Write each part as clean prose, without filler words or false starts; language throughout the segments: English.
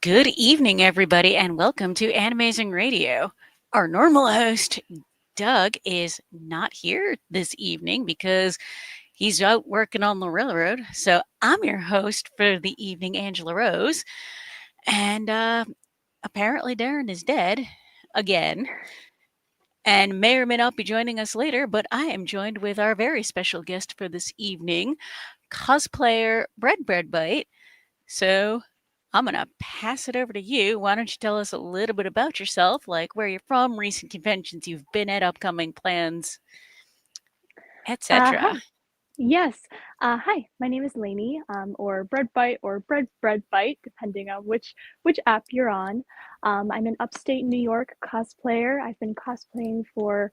Good evening, everybody, and welcome to Anime-Zing Radio. Our normal host, Doug, is not here this evening because he's out working on the railroad. So I'm your host for the evening, Angela Rose. And apparently, Darren is dead again and may or may not be joining us later, but I am joined with our very special guest for this evening, cosplayer Bread Bite. So I'm going to pass it over to you. Why don't you tell us a little bit about yourself, like where you're from, recent conventions you've been at, upcoming plans, etc. Hi. Yes. Hi. My name is Lainey, or Bread Bite, or Bread Bite, depending on which app you're on. I'm an upstate New York cosplayer. I've been cosplaying for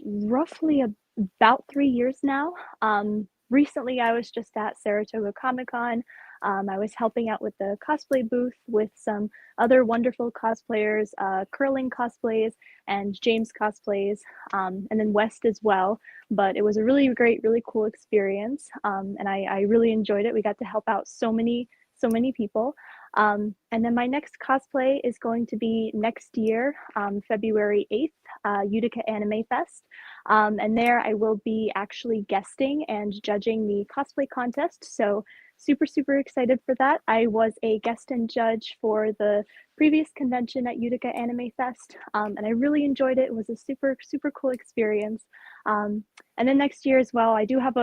roughly about 3 years now. Recently, I was just at Saratoga Comic Con. I was helping out with the cosplay booth with some other wonderful cosplayers, Curling Cosplays and James Cosplays, and then West as well. But it was a really great, really cool experience, and I really enjoyed it. We got to help out so many people. And then my next cosplay is going to be next year, February 8th, Utica Anime Fest. And there I will be actually guesting and judging the cosplay contest. So super excited for that. I was a guest and judge for the previous convention at Utica Anime Fest, and I really enjoyed it. It was a super cool experience. And then next year as well, I do have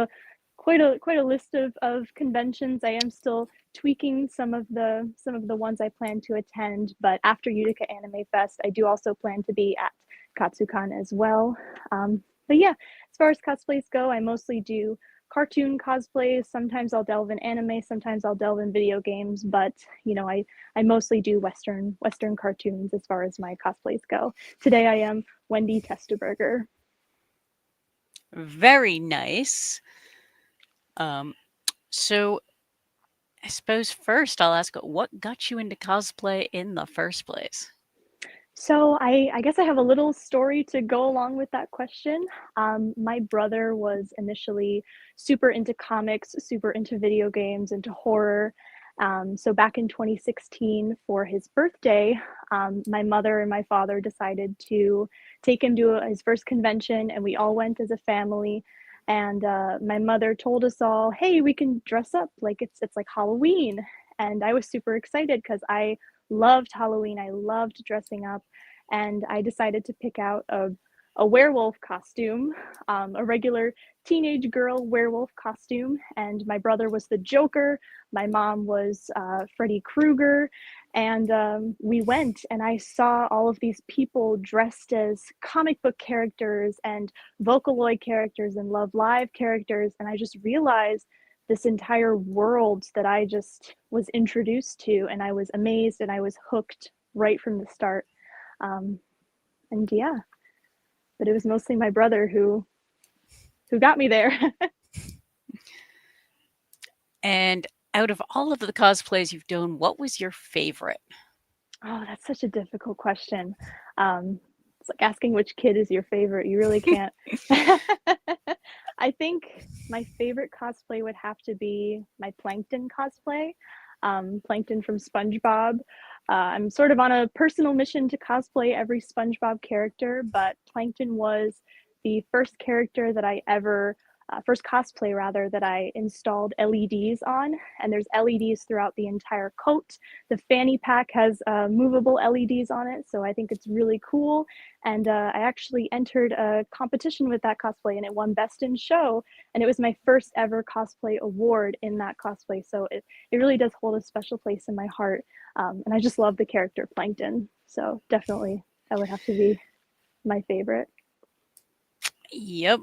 quite a list of conventions. I am still tweaking some of the ones I plan to attend, but after Utica Anime Fest, I do also plan to be at Katsucon as well. But yeah, as far as cosplays go, I mostly do cartoon cosplays. Sometimes I'll delve in anime, sometimes I'll delve in video games, but I mostly do Western cartoons as far as my cosplays go. Today I am Wendy Testerberger. Very nice. Um, so I suppose first I'll ask, what got you into cosplay in the first place? So I guess I have a little story to go along with that question. My brother was initially super into comics, super into video games, into horror. So back in 2016, for his birthday, my mother and my father decided to take him to his first convention, and we all went as a family. And my mother told us all, "Hey, we can dress up like it's like Halloween." And I was super excited because I loved Halloween. I loved dressing up, and I decided to pick out a werewolf costume, a regular teenage girl werewolf costume. And my brother was the Joker. My mom was Freddy Krueger. And we went, and I saw all of these people dressed as comic book characters and Vocaloid characters and Love Live characters. And I just realized this entire world that I just was introduced to, and I was amazed and I was hooked right from the start. Um, and yeah, but it was mostly my brother who got me there. And out of all of the cosplays you've done, what was your favorite? Oh, that's such a difficult question. It's like asking which kid is your favorite. You really can't. I think my favorite cosplay would have to be my Plankton cosplay. Plankton from SpongeBob. I'm sort of on a personal mission to cosplay every SpongeBob character, but Plankton was the first character that I ever, first cosplay rather, that I installed LEDs on. And there's LEDs throughout the entire coat. The fanny pack has movable LEDs on it, so I think it's really cool. And I actually entered a competition with that cosplay, and it won Best in Show. And it was my first ever cosplay award in that cosplay, so it really does hold a special place in my heart. And I just love the character Plankton, so definitely that would have to be my favorite. Yep.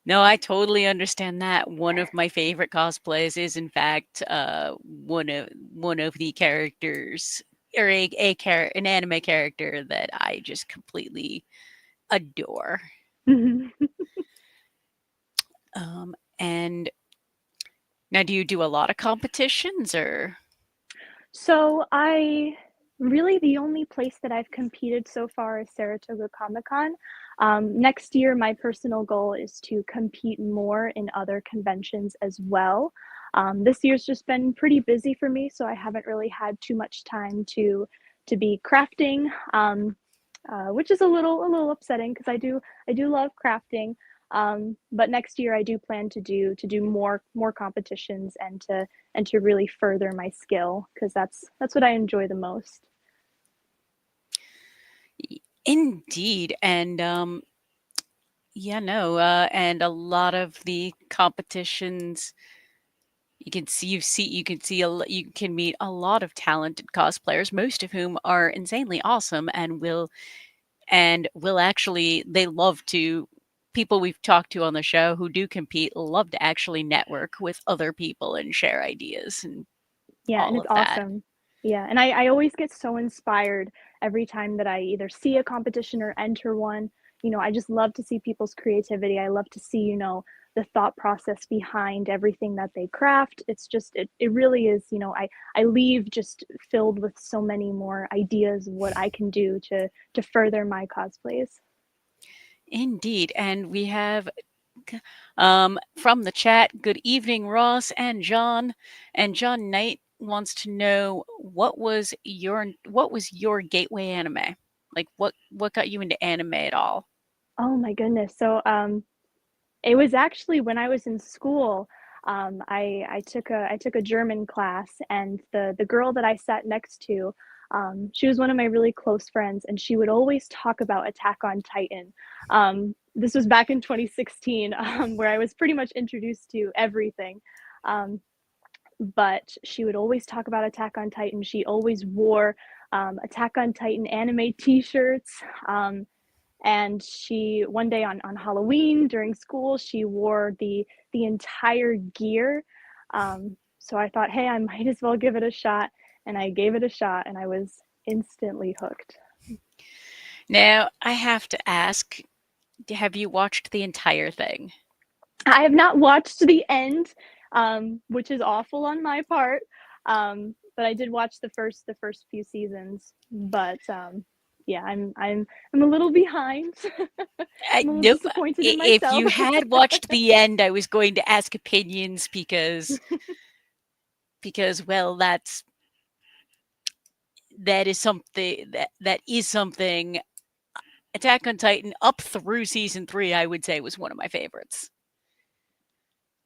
No, I totally understand that. One of my favorite cosplays is, in fact, one of the characters, or an anime character that I just completely adore. And now, do you do a lot of competitions, or? So I really, the only place that I've competed so far is Saratoga Comic Con. Next year, my personal goal is to compete more in other conventions as well. This year's just been pretty busy for me, so I haven't really had too much time to be crafting, which is a little upsetting because I do love crafting. But next year I do plan to do more competitions and to really further my skill because that's what I enjoy the most. Indeed, and yeah, no, and a lot of the competitions you can meet a lot of talented cosplayers, most of whom are insanely awesome and will actually they love to people we've talked to on the show who do compete love to actually network with other people and share ideas and Yeah, and all it's of that. awesome. Yeah, and I always get so inspired every time that I either see a competition or enter one. I just love to see people's creativity. I love to see, the thought process behind everything that they craft. It's just it really is, I leave just filled with so many more ideas of what I can do to further my cosplays. Indeed, and we have from the chat, good evening, Ross and John. And John Knight wants to know what was your gateway anime? Like what got you into anime at all? Oh my goodness. So it was actually when I was in school. I took a German class, and the girl that I sat next to, she was one of my really close friends, and she would always talk about Attack on Titan. This was back in 2016, where I was pretty much introduced to everything. Um, but she would always talk about Attack on Titan. She always wore Attack on Titan anime T-shirts. And she one day on Halloween during school, she wore the entire gear. So I thought, hey, I might as well give it a shot, and I gave it a shot, and I was instantly hooked. Now, I have to ask, have you watched the entire thing? I have not watched the end, which is awful on my part. But I did watch the first few seasons. But yeah, I'm a little behind. I'm a little Nope. disappointed in If myself. you had watched the end, I was going to ask opinions because well, that is something Attack on Titan up through season 3 I would say was one of my favorites.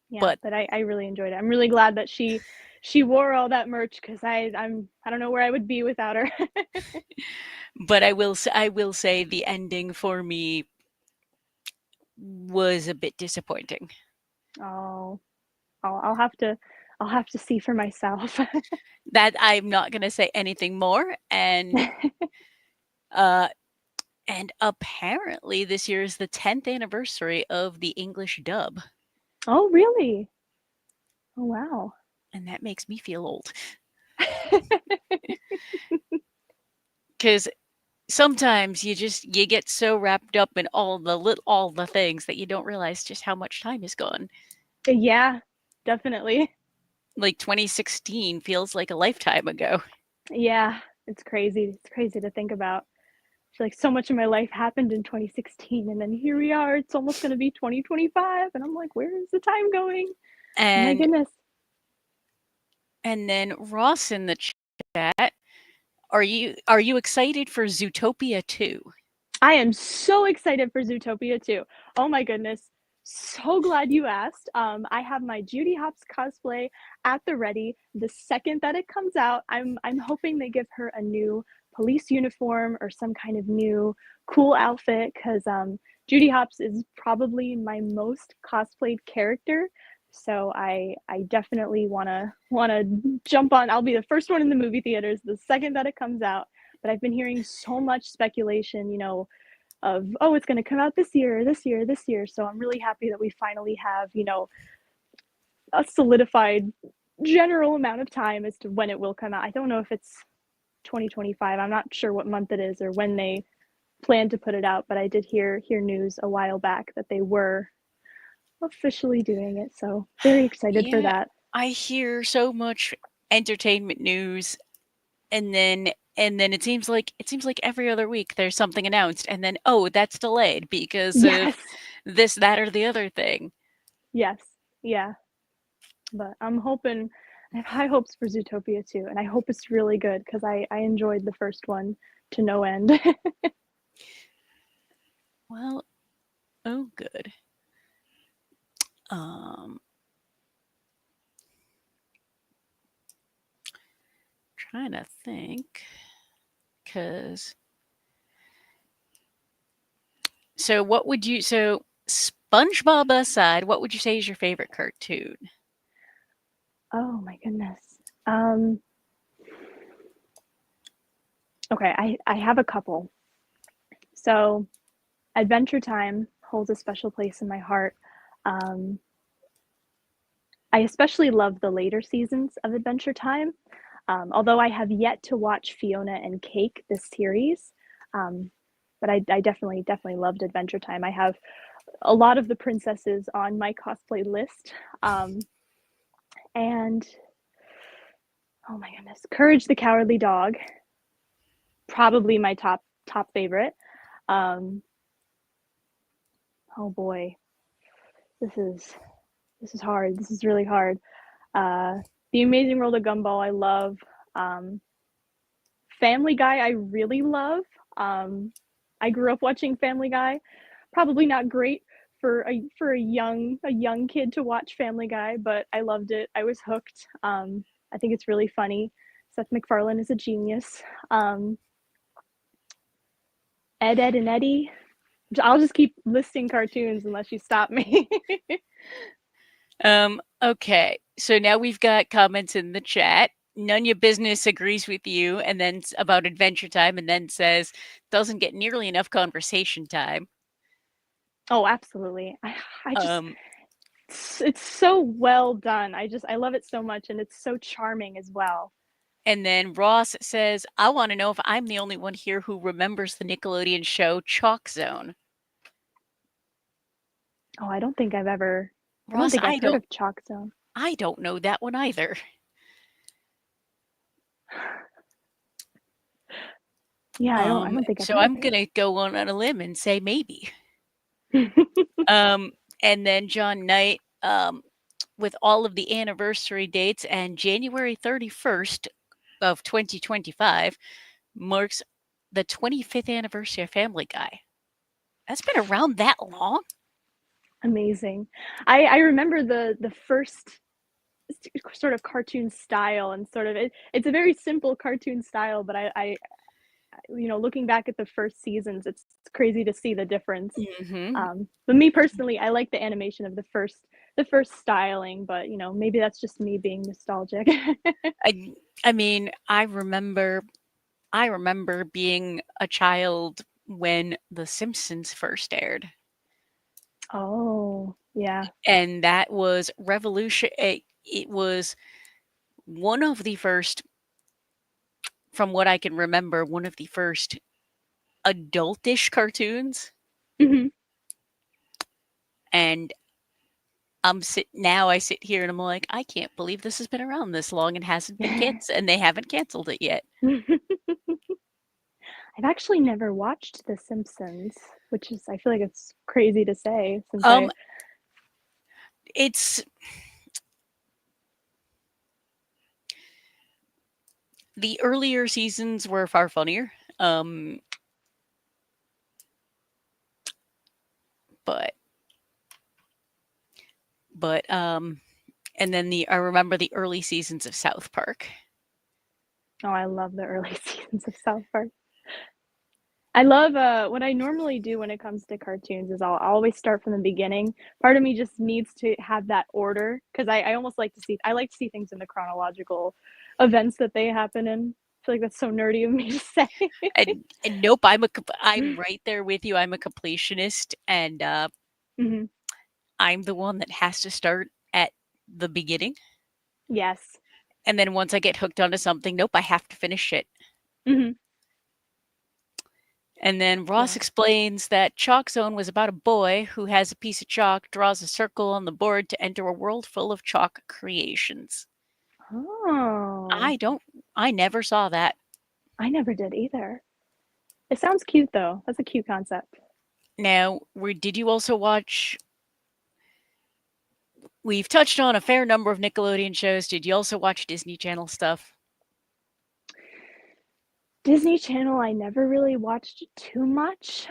Yeah, But but I really enjoyed it. I'm really glad that she wore all that merch because I don't know where I would be without her. I will say the ending for me was a bit disappointing. Oh, I'll have to see for myself. That I'm not going to say anything more uh and apparently this year is the 10th anniversary of the English dub, Oh, really? Oh, wow. and that makes me feel old cuz sometimes you get so wrapped up in all the things that you don't realize just how much time is gone. Yeah, definitely. Like 2016 feels like a lifetime ago. Yeah, it's crazy. It's crazy to think about. I feel like so much of my life happened in 2016, and then here we are. It's almost going to be 2025, and I'm like, where is the time going? Oh my And goodness. and then Ross in the chat, are you excited for Zootopia 2? I am so excited for Zootopia 2. Oh my goodness. So glad you asked. I have my Judy Hopps cosplay at the ready. The second that it comes out, I'm hoping they give her a new police uniform or some kind of new cool outfit because Judy Hopps is probably my most cosplayed character. So I definitely wanna jump on. I'll be the first one in the movie theaters the second that it comes out. But I've been hearing so much speculation, of, oh, it's going to come out this year, this year, this year. So I'm really happy that we finally have, a solidified general amount of time as to when it will come out. I don't know if it's 2025. I'm not sure what month it is or when they plan to put it out, but I did hear news a while back that they were officially doing it. So very excited for Yeah, that. I hear so much entertainment news and then it seems like every other week there's something announced and then oh, that's delayed because of Yes. this, that, or the other thing. Yes. Yeah. But I'm hoping, I have high hopes for Zootopia too, and I hope it's really good because I enjoyed the first one to no end. Well, oh, good. Um, trying to think, because so what would you so SpongeBob aside, what would you say is your favorite cartoon? Oh my goodness. Um, okay, I have a couple. So Adventure Time holds a special place in my heart. Um, I especially love the later seasons of Adventure Time. Although I have yet to watch Fiona and Cake this series, um, but I definitely loved Adventure Time. I have a lot of the princesses on my cosplay list, and oh my goodness, Courage the Cowardly Dog, probably my top favorite. Um, oh boy, this is this is hard. This is really hard. Uh, the Amazing World of Gumball, I love. Um, Family Guy, I really love. Um, I grew up watching Family Guy. Probably not great for a young kid to watch Family Guy, but I loved it. I was hooked. I think it's really funny. Seth MacFarlane is a genius. Um, Ed, and Eddie. I'll just keep listing cartoons unless you stop me. Okay, so now we've got comments in the chat. None your business agrees with you, and then about Adventure Time, and then says doesn't get nearly enough conversation time. Oh, absolutely. I just Um, it's so well done. I love it so much, and it's so charming as well. and then Ross says, "I want to know if I'm the only one here who remembers the Nickelodeon show Chalk Zone." Oh, I don't Ross, think I've heard of Chalk Zone. I don't know that one either. Yeah, I don't think I've So heard of I'm gonna go on a limb and say maybe. it. Um, and then John Knight, with all of the anniversary dates, and January 31st of 2025 marks the 25th anniversary of Family Guy. That's been around that long? Amazing. I remember the first sort of cartoon style and sort of it's a very simple cartoon style, but I looking back at the first seasons, it's crazy to see the difference. Mhm. But me personally, I like the animation of the first styling, but maybe that's just me being nostalgic. I I mean, I remember being a child when The Simpsons first aired, Oh, yeah. and that was revolution it was one of the first, from what I can remember, one of the first adultish cartoons, Hmm. and I sit here and I'm like, "I can't believe this has been around this long and hasn't been and they haven't canceled it yet." I've actually never watched The Simpsons, which is I feel like it's crazy to say since Um, I it's the earlier seasons were far funnier, um, but but and then I remember the early seasons of South Park. oh, I love the early seasons of South Park. I love what I normally do when it comes to cartoons is I'll always start from the beginning. Part of me just needs to have that order because I almost like to see things in the chronological events that they happen in. I feel like that's so nerdy of me to say. And nope, I'm right there with you. I'm a completionist, and Hmm. I'm the one that has to start at the beginning. Yes. And then once I get hooked onto something, nope, I have to finish it. Hmm. And then Ross Yeah. explains that Chalk Zone was about a boy who has a piece of chalk, draws a circle on the board to enter a world full of chalk creations. Oh, I don't, I never saw that. I never did either. It sounds cute though. That's a cute concept. Now, did you also watch We've touched on a fair number of Nickelodeon shows. Did you also watch Disney Channel stuff? Disney Channel, I never really watched too much.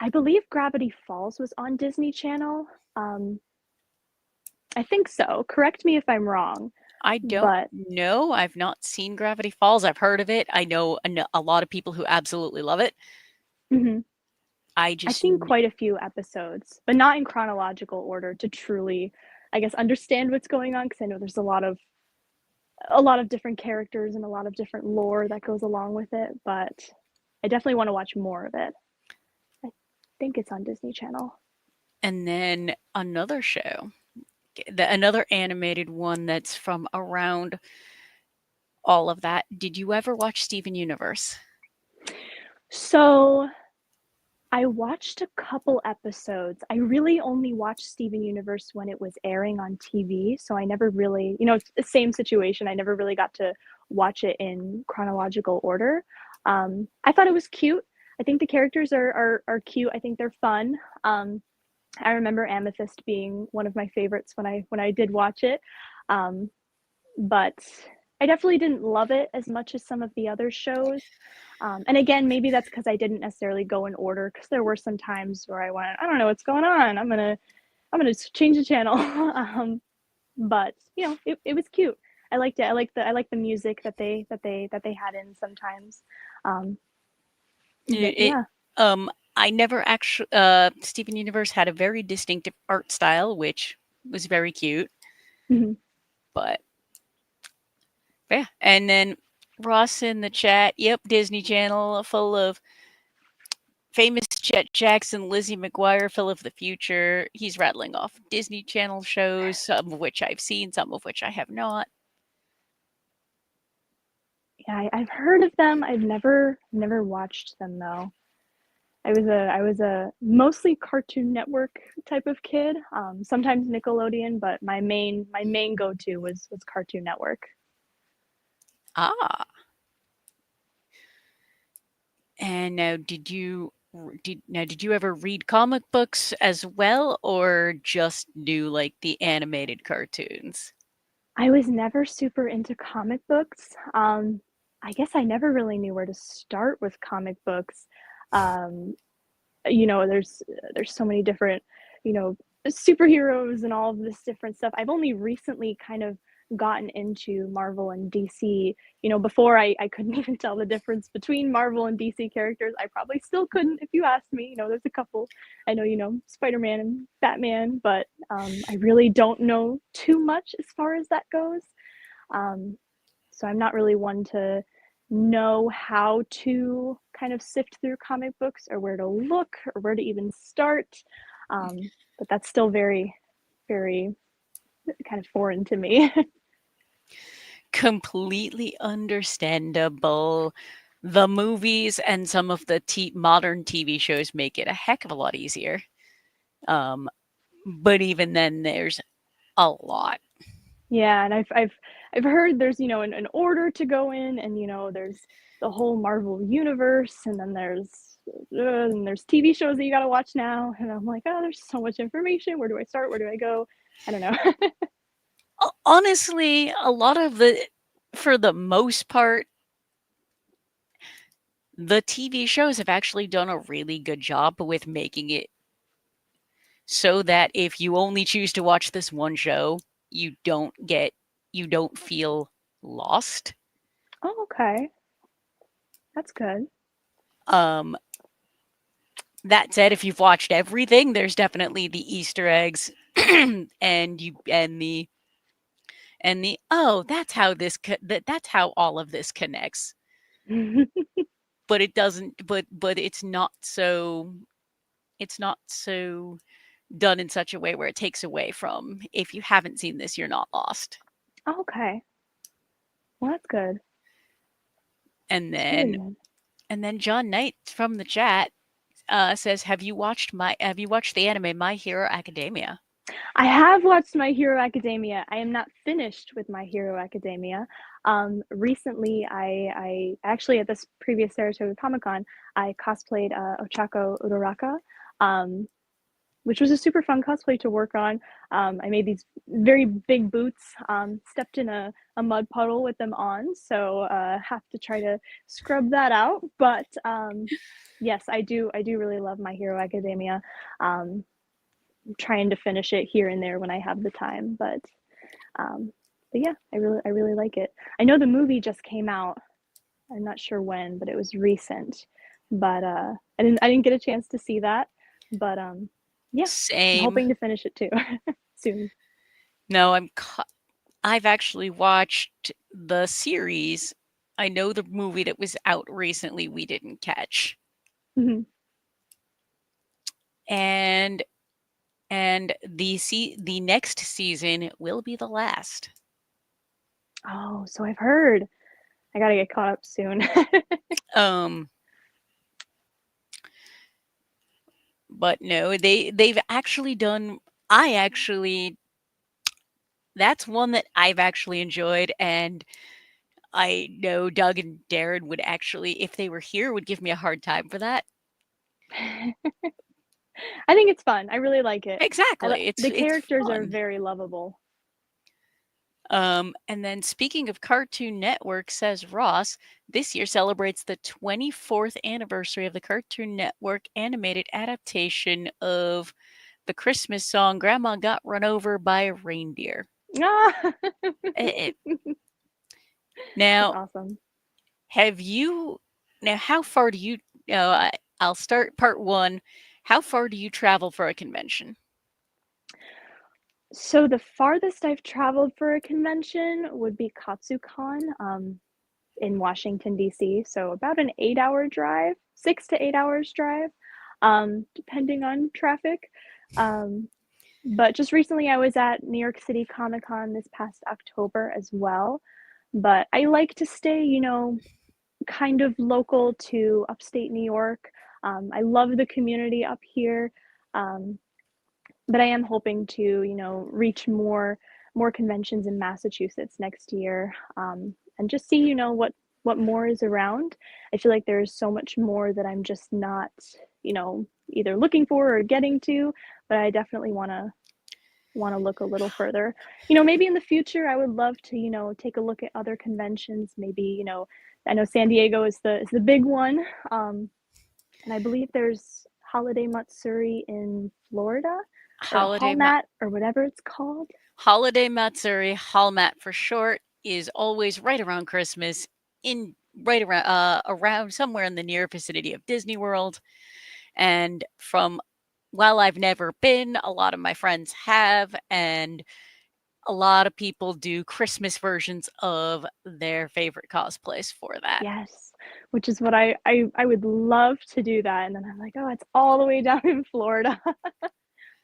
I believe Gravity Falls was on Disney Channel. Um, I think so. Correct me if I'm wrong, I don't but know. I've not seen Gravity Falls. I've heard of it. I know a lot of people who absolutely love it. mhm. I I've just seen quite a few episodes, but not in chronological order to truly, I guess, understand what's going on because I know there's a lot of different characters and a lot of different lore that goes along with it, but I definitely want to watch more of it. I think it's on Disney Channel. and then another show, another animated one that's from around all of that. Did you ever watch Steven Universe? So I watched a couple episodes. I really only watched Steven Universe when it was airing on TV, so I never really, it's the same situation. I never really got to watch it in chronological order. I thought it was cute. I think the characters are cute. I think they're fun. I remember Amethyst being one of my favorites when I did watch it. Um, but I definitely didn't love it as much as some of the other shows. And again, maybe that's because I didn't necessarily go in order because there were some times where I went, I don't know what's going on. I'm gonna change the channel. But it was cute. I liked it. I like the music that they had in sometimes. Um, but It, yeah. I never actually. Steven Universe had a very distinctive art style, which was very cute. Mhm. But yeah, and then Ross in the chat. Yep, Disney Channel, full of famous Jet Jackson, Lizzie McGuire, Phil of the Future. He's rattling off Disney Channel shows, some of which I've seen, some of which I have not. Yeah, I've heard of them. I've never watched them though. I was a mostly Cartoon Network type of kid. Sometimes Nickelodeon, but my main go-to was Cartoon Network. Ah, and now did you ever read comic books as well, or just do like the animated cartoons? I was never super into comic books. I guess I never really knew where to start with comic books. Um, there's so many different, you know, superheroes and all of this different stuff. I've only recently kind of gotten into Marvel and DC. Before I couldn't even tell the difference between Marvel and DC characters. I probably still couldn't if you asked me. There's a couple. I know, Spider-Man and Batman, but I really don't know too much as far as that goes. Um, so I'm not really one to know how to kind of sift through comic books or where to look or where to even start. But that's still very, very kind of foreign to me. Completely understandable. The movies and some of the modern TV shows make it a heck of a lot easier. Um, but even then, there's a lot. Yeah, and I've heard there's an order to go in, and there's the whole Marvel universe, and then there's TV shows that you got to watch now, and I'm like, oh, there's so much information. Where do I start? Where do I go? I don't know. Honestly, a lot of for the most part, the TV shows have actually done a really good job with making it so that if you only choose to watch this one show, you don't get you don't feel lost. Oh, okay, that's good. Um that said, if you've watched everything, there's definitely the Easter eggs and the oh, that's how that's how all of this connects. But it doesn't but it's not so done in such a way where it takes away from if you haven't seen this, you're not lost. Okay, well, that's good. And It's really then good. and then John Knight from the chat says, Have you watched the anime My Hero Academia?" I have watched My Hero Academia. I am not finished with My Hero Academia. Recently, I actually at this previous Saratoga Comic Con, I cosplayed Ochako Uraraka. Um, which was a super fun cosplay to work on. I made these very big boots, stepped in a mud puddle with them on, so have to try to scrub that out. But yes, I do really love My Hero Academia. I'm trying to finish it here and there when I have the time, um, but yeah, I really like it. I know the movie just came out. I'm not sure when, but it was recent. But I didn't get a chance to see that. But yeah, I'm Same. hoping to finish it too soon. No, I've actually watched the series. I know the movie that was out recently we didn't catch. Mhm. And the next season will be the last. Oh, so I've heard. I gotta get caught up soon. Um but no, they've actually done I actually that's one that I've actually enjoyed, and I know Doug and Darren would actually, if they were here, would give me a hard time for that. I think it's fun. I really like it. Exactly. The It's characters are fun. very lovable. And then speaking of Cartoon Network, says Ross, this year celebrates the 24th anniversary of the Cartoon Network animated adaptation of the Christmas song Grandma Got Run Over by a Reindeer. Ah! Eh, That's Now, awesome. have you, now how far do you, I'll start part one. How far do you travel for a convention? So the farthest I've traveled for a convention would be KatsuCon, in Washington, D.C. So about an 8-hour drive, 6 to 8 hours drive, depending on traffic. Um, but just recently, I was at New York City Comic Con this past October as well. But I like to stay, kind of local to upstate New York. I love the community up here. Um, but I am hoping to, reach more conventions in Massachusetts next year, and just see, what more is around. I feel like there's so much more that I'm just not, either looking for or getting to, but I definitely want to look a little further. Maybe in the future I would love to, take a look at other conventions. Maybe, I know San Diego is the big one, and I believe there's Holiday Matsuri in Florida, or Holiday Ma- Hallmat, or whatever it's called. Holiday Matsuri, Hallmat for short, is always right around Christmas, in right around somewhere in the near vicinity of Disney World. And from while I've never been, a lot of my friends have, and a lot of people do Christmas versions of their favorite cosplays for that. Yes, which is what I would love to do that, and then I'm like, oh, it's all the way down in Florida,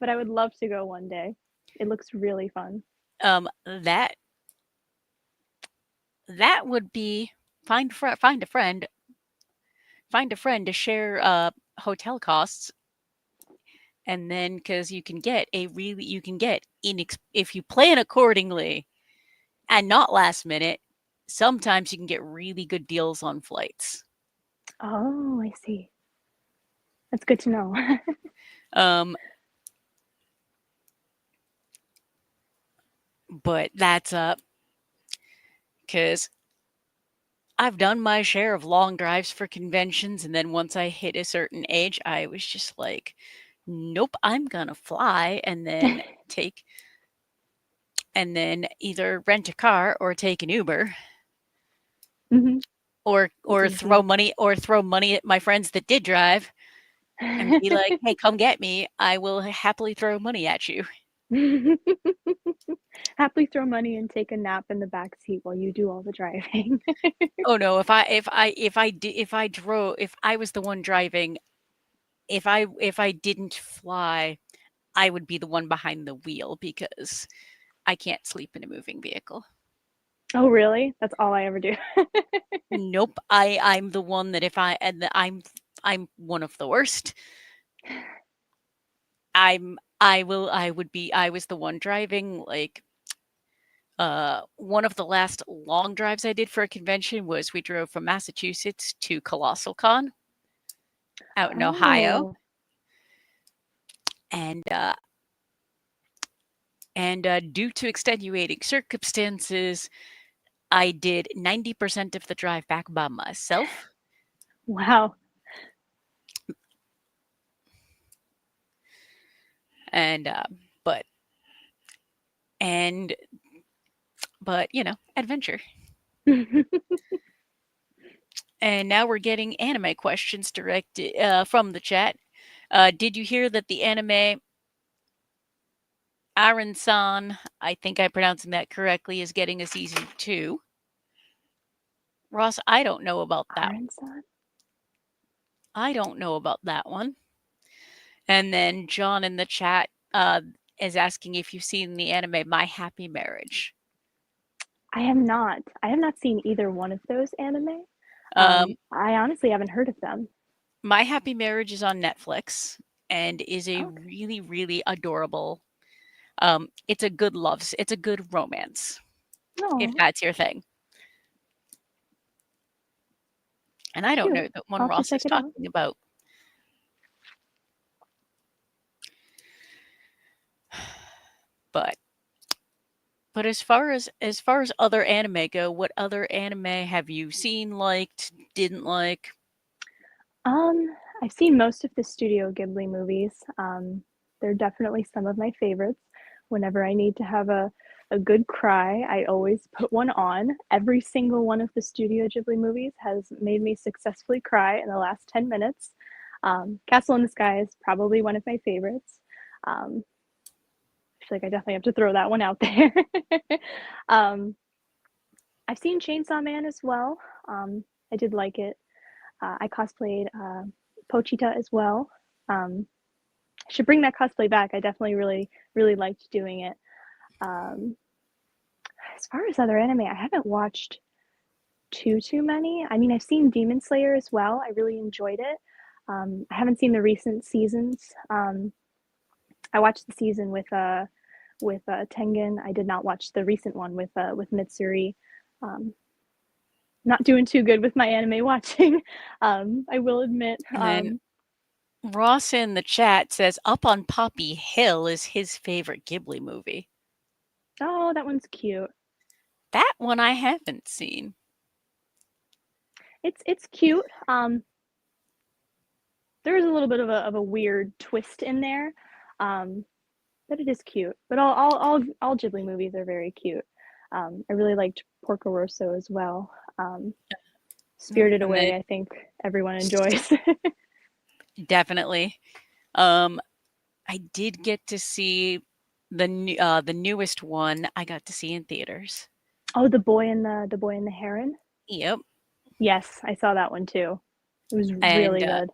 but I would love to go one day. It looks really fun. That that would be find a friend, to share hotel costs, and then because you can get if you plan accordingly and not last minute, sometimes you can get really good deals on flights. Oh, I see. That's good to know. Um, but that's because I've done my share of long drives for conventions, and then once I hit a certain age, I was just like, nope, I'm gonna fly, take and then either rent a car or take an Uber, Hmm. That's easy. or throw money at my friends that did drive and be like, "Hey, come get me. I will happily throw money at you." Happily throw money and take a nap in the back seat while you do all the driving. Oh no, if I was the one driving, if I didn't fly, I would be the one behind the wheel because I can't sleep in a moving vehicle. Oh, really? That's all I ever do. Nope, I'm the one that if I and I'm one of the worst. I was the one driving, like, one of the last long drives I did for a convention was we drove from Massachusetts to Colossal Con out in Ohio, Oh, and due to extenuating circumstances, I did 90% of the drive back by myself. Wow. And but and but adventure. And now we're getting anime questions directed from the chat. Did you hear that the anime Aran-san, I think I'm pronouncing that correctly, is getting a season 2? Ross, I don't know about that. Iron Sun? I don't know about that one. And then John in the chat is asking if you've seen the anime My Happy Marriage. I have not. I have not seen either one of those anime. Um, I honestly haven't heard of them. My Happy Marriage is on Netflix and is a Okay. really, really adorable. It's a good it's a good romance, if Oh, that's your thing. And I don't know cute. the one I'll have to Ross check is it out. talking about. But as far as other anime go, what other anime have you seen, liked, didn't like? Um, I've seen most of the Studio Ghibli movies. They're definitely some of my favorites. Whenever I need to have a good cry, I always put one on. Every single one of the Studio Ghibli movies has made me successfully cry in the last 10 minutes. Castle in the Sky is probably one of my favorites. I feel like I definitely have to throw that one out there. um, I've seen Chainsaw Man as well. I did like it. I cosplayed Pochita as well. Um, I should bring that cosplay back. I definitely really liked doing it. Um, as far as other anime, I haven't watched too many. I mean, I've seen Demon Slayer as well. I really enjoyed it. I haven't seen the recent seasons. I watched the season with Tengen. I did not watch the recent one with Mitsuri. Um, not doing too good with my anime watching. I will admit. And then Ross in the chat says Up on Poppy Hill is his favorite Ghibli movie. Oh, that one's cute. That one I haven't seen. It's cute. There's a little bit of a weird twist in there, um, but it is cute. But all Ghibli movies are very cute. I really liked Porco Rosso as well. Spirited And then Away, I think everyone enjoys. definitely. I did get to see the newest one. I got to see in theaters. Oh, the Boy and the Heron. Yep. Yes, I saw that one too. It was And really good.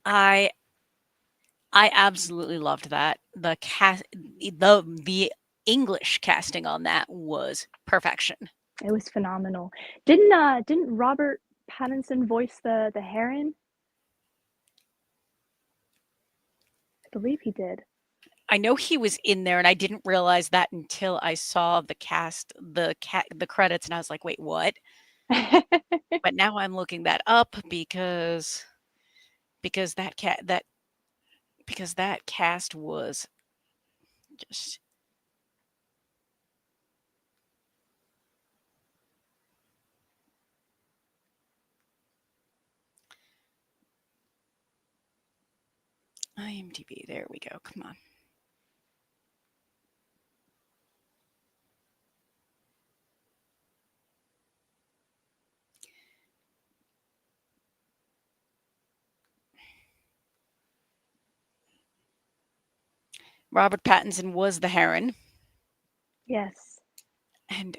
I I absolutely loved that. The English casting on that was perfection. It was phenomenal. Didn't Robert Pattinson voice the Heron? I believe he did. I know he was in there, and I didn't realize that until I saw the credits, and I was like, "Wait, what?" But now I'm looking that up because that cast was just IMDb. There we go. Come on. Robert Pattinson was the Heron, Yes, and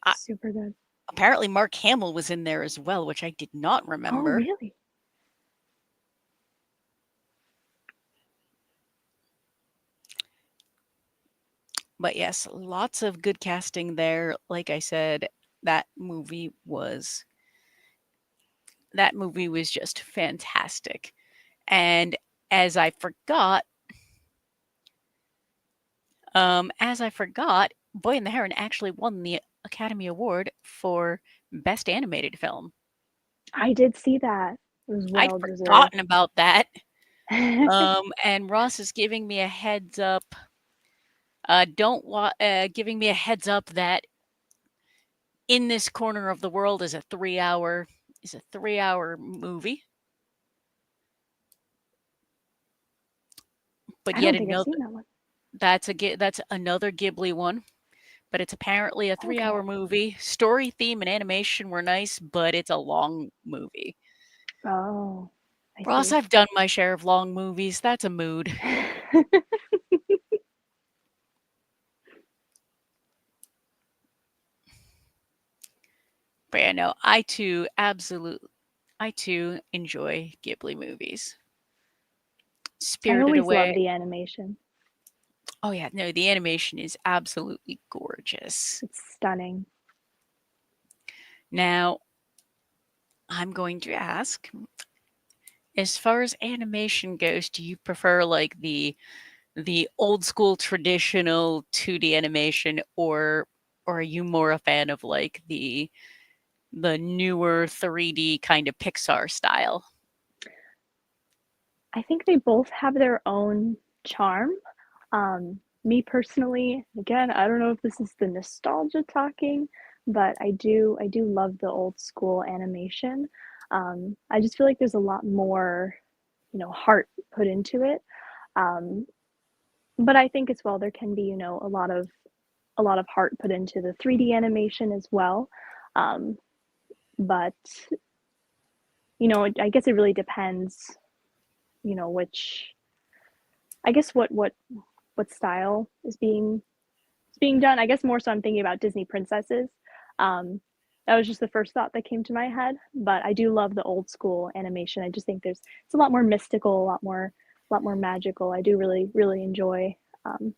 I, super good. apparently Mark Hamill was in there as well, which I did not Oh, remember. really? But yes, lots of good casting there. Like I said, that movie was that movie was just fantastic. And as I forgot, Boy and the Heron actually won the Academy Award for Best Animated Film. I did see that. It was I'd well deserved. forgotten about that. And Ross is giving me a heads up. Don't giving me a heads up that In This Corner of the World is a 3 hour movie, but I yet don't think I've another seen that one. that's another Ghibli one. But it's apparently a 3 hour Okay. movie. Story, theme, and animation were nice, but it's a long movie. Oh, I Ross, see. I've done my share of long movies. That's a mood. But yeah, no, I too enjoy Ghibli movies. I Spirited always love Away. the animation. Oh yeah, no, the animation is absolutely gorgeous. It's stunning. Now, I'm going to ask, as far as animation goes, do you prefer like the old school traditional 2D animation, or are you more a fan of like the newer 3D kind of Pixar style? I think they both have their own charm. Me personally, again, I don't know if this is the nostalgia talking, but I do love the old school animation. I just feel like there's a lot more, heart put into it. Um, but I think as well there can be, a lot of heart put into the 3D animation as well. Um, but I guess it really depends, which I guess what style is being done. I guess more so I'm thinking about Disney princesses. Um, that was just the first thought that came to my head, but I do love the old school animation. I just think it's a lot more mystical, a lot more magical. I do really really enjoy um,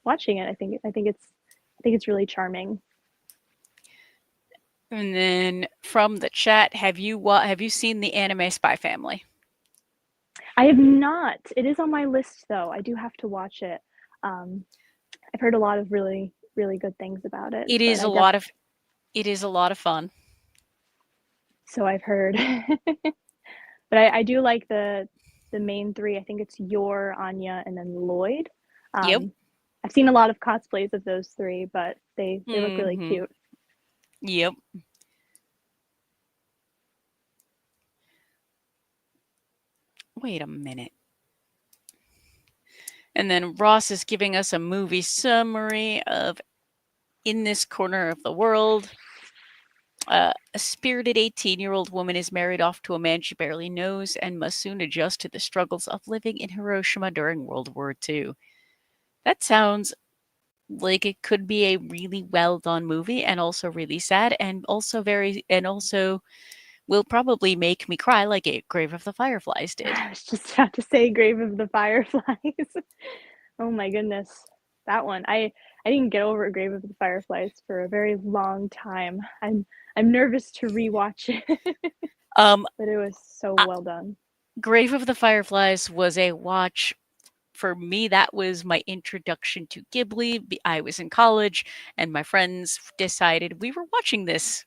watching it. I think it's really charming. And then from the chat, have you seen the anime Spy Family? I have not. It is on my list though. I do have to watch it. Um, I've heard a lot of really really good things about it, It but is a lot of it is a lot of fun. so I've heard. But I do like the main three. I think it's Yor, Anya, and then Lloyd. Yep. Um, I've seen a lot of cosplays of those three, but they look really Mhm. cute. Yep. Wait a minute. And then Ross is giving us a movie summary of In This Corner of the World. A spirited 18-year-old woman is married off to a man she barely knows and must soon adjust to the struggles of living in Hiroshima during World War II. That sounds like it could be a really well done movie, and also really sad, and also will probably make me cry like Grave of the Fireflies did. I was just about to say Grave of the Fireflies. Oh my goodness, that one. I didn't get over Grave of the Fireflies for a very long time. I'm nervous to rewatch it, Um, but it was so uh, well done. Grave of the Fireflies was a watch for me. That was my introduction to Ghibli. I was in college, and my friends decided we were watching this,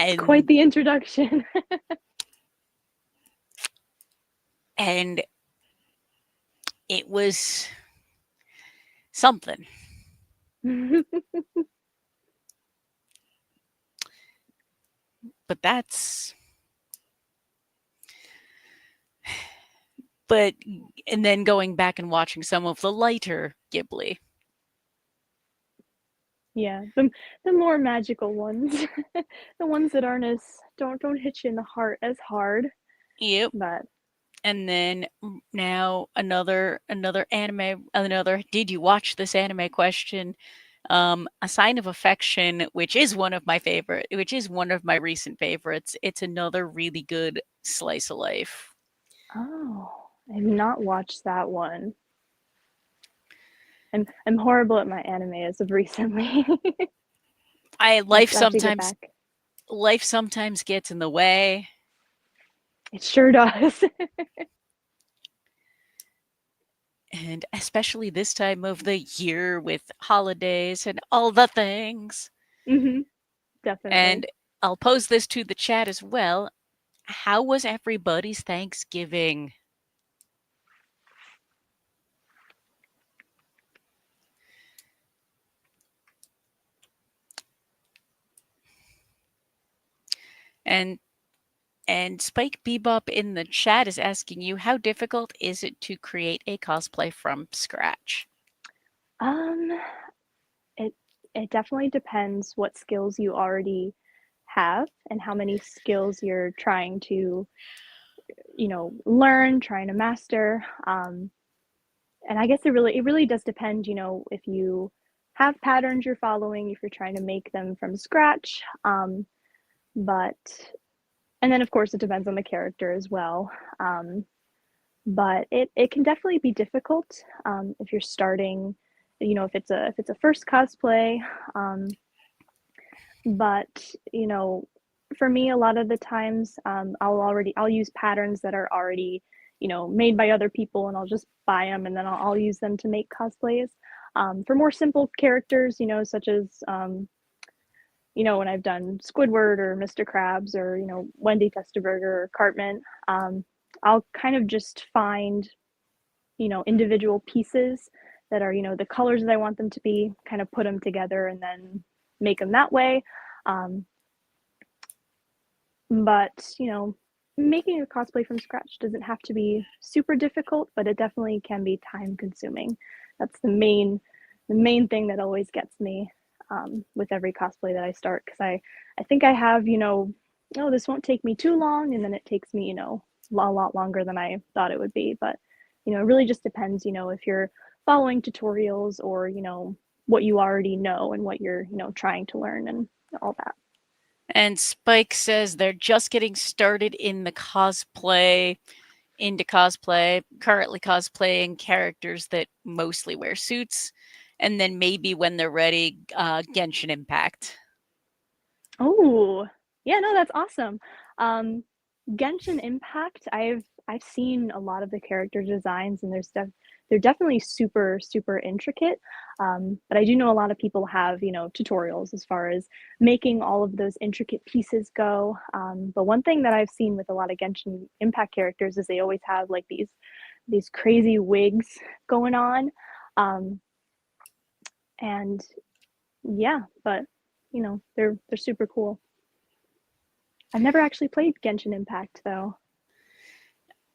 It's quite and the introduction. and it was something. But that's but and then going back and watching some of the lighter Ghibli. Yeah, the more magical ones, the ones that aren't as don't hit you in the heart as hard. Yep. But And then now another did you watch this anime question? A Sign of Affection, which is one of my recent favorites. It's another really good slice of life. oh, I've not watched that one. I'm horrible at my anime as of recently. I I have, life I have to get sometimes back. life sometimes gets in the way, It sure does. and especially this time of the year with holidays and all the things. hmm Definitely. And I'll pose this to the chat as well. How was everybody's Thanksgiving? And Spike Bebop in the chat is asking you, how difficult is it to create a cosplay from scratch? Um, it it definitely depends what skills you already have and how many skills you're trying to, learn, trying to master. And I guess it really does depend, if you have patterns you're following, if you're trying to make them from scratch. But and then of course it depends on the character as well. But it can definitely be difficult if you're starting, if it's a first cosplay. Um, but for me, a lot of the times, I'll use patterns that are already made by other people, and I'll just buy them, and then I'll use them to make cosplays. For more simple characters, such as when I've done Squidward or Mr. Krabs or Wendy Testerberger or Cartman, I'll kind of just find individual pieces that are the colors that I want them to be, kind of put them together and then make them that way. Um, but making a cosplay from scratch doesn't have to be super difficult, but it definitely can be time consuming. That's the main thing that always gets me with every cosplay that I start, because I think I have oh, this won't take me too long, and then it takes me a lot longer than I thought it would be. But it really just depends, if you're following tutorials or what you already know and what you're trying to learn and all that. And Spike says they're just getting started into cosplay, currently cosplaying characters that mostly wear suits, and then maybe when they're ready, Genshin Impact. Oh, yeah, no, that's awesome. Um, Genshin Impact, I've seen a lot of the character designs, and they're definitely super super intricate. But I do know a lot of people have tutorials as far as making all of those intricate pieces go. But one thing that I've seen with a lot of Genshin Impact characters is they always have like these crazy wigs going on. Um, and yeah, but they're super cool. I've never actually played Genshin Impact though.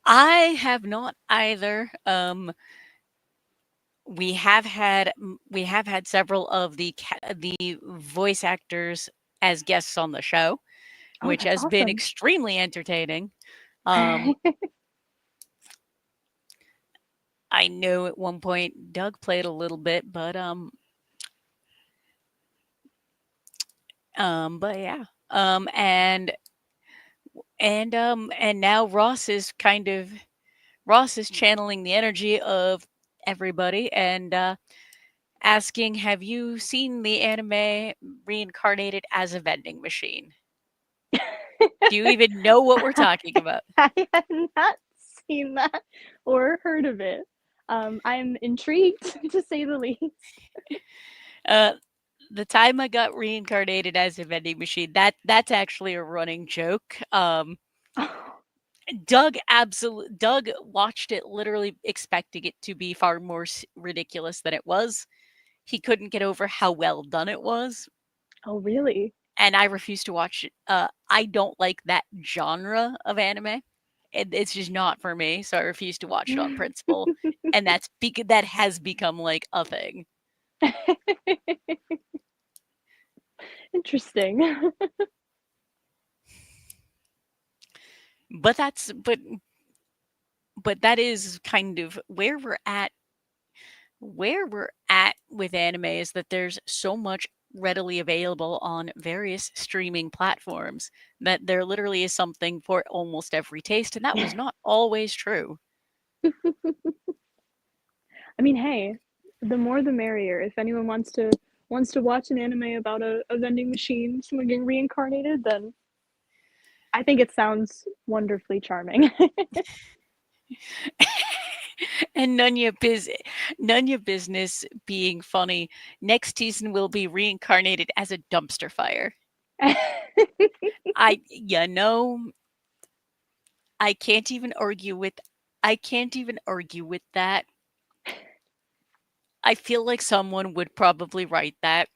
I have not either. We have had several of the voice actors as guests on the show, Oh, which that's has been awesome. extremely entertaining. Um, I know at one point Doug played a little bit, but yeah. Um, and and now Ross is channeling the energy of everybody and asking, "Have you seen the anime reincarnated as a vending machine? Do you even know what we're talking about?" I have not seen that or heard of it. I'm intrigued to say the least. Uh, the time I got reincarnated as a vending machine, that's actually a running joke. Doug watched it literally expecting it to be far more ridiculous than it was. He couldn't get over how well done it was, Oh, really? and I refused to watch it. I don't like that genre of anime. It's just not for me, so I refuse to watch it on principle, and that has become like a thing. Interesting. But that's but that is kind of where we're at with anime, is that there's so much readily available on various streaming platforms that there literally is something for almost every taste, and that was not always true. I mean, hey, the more the merrier. If anyone wants to watch an anime about a vending machine, someone getting reincarnated, then I think it sounds wonderfully charming. And none of your business being funny. Next season will be reincarnated as a dumpster fire. I you know I can't even argue with I can't even argue with that. I feel like someone would probably write that.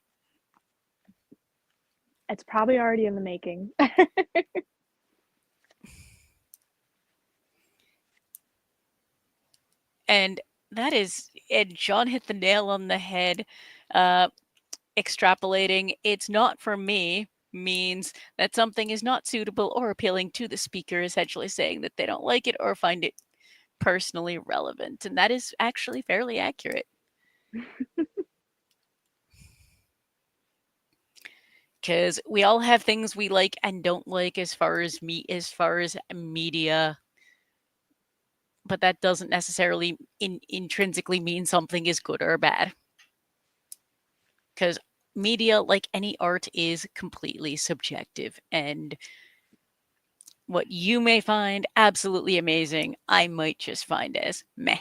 It's probably already in the making. And that is and John hit the nail on the head. Uh, Extrapolating, "It's not for me," means that something is not suitable or appealing to the speaker, essentially saying that they don't like it or find it personally relevant. And that is actually fairly accurate. Because we all have things we like and don't like as far as media, but that doesn't necessarily intrinsically mean something is good or bad. Because media, like any art, is completely subjective, and what you may find absolutely amazing, I might just find as meh,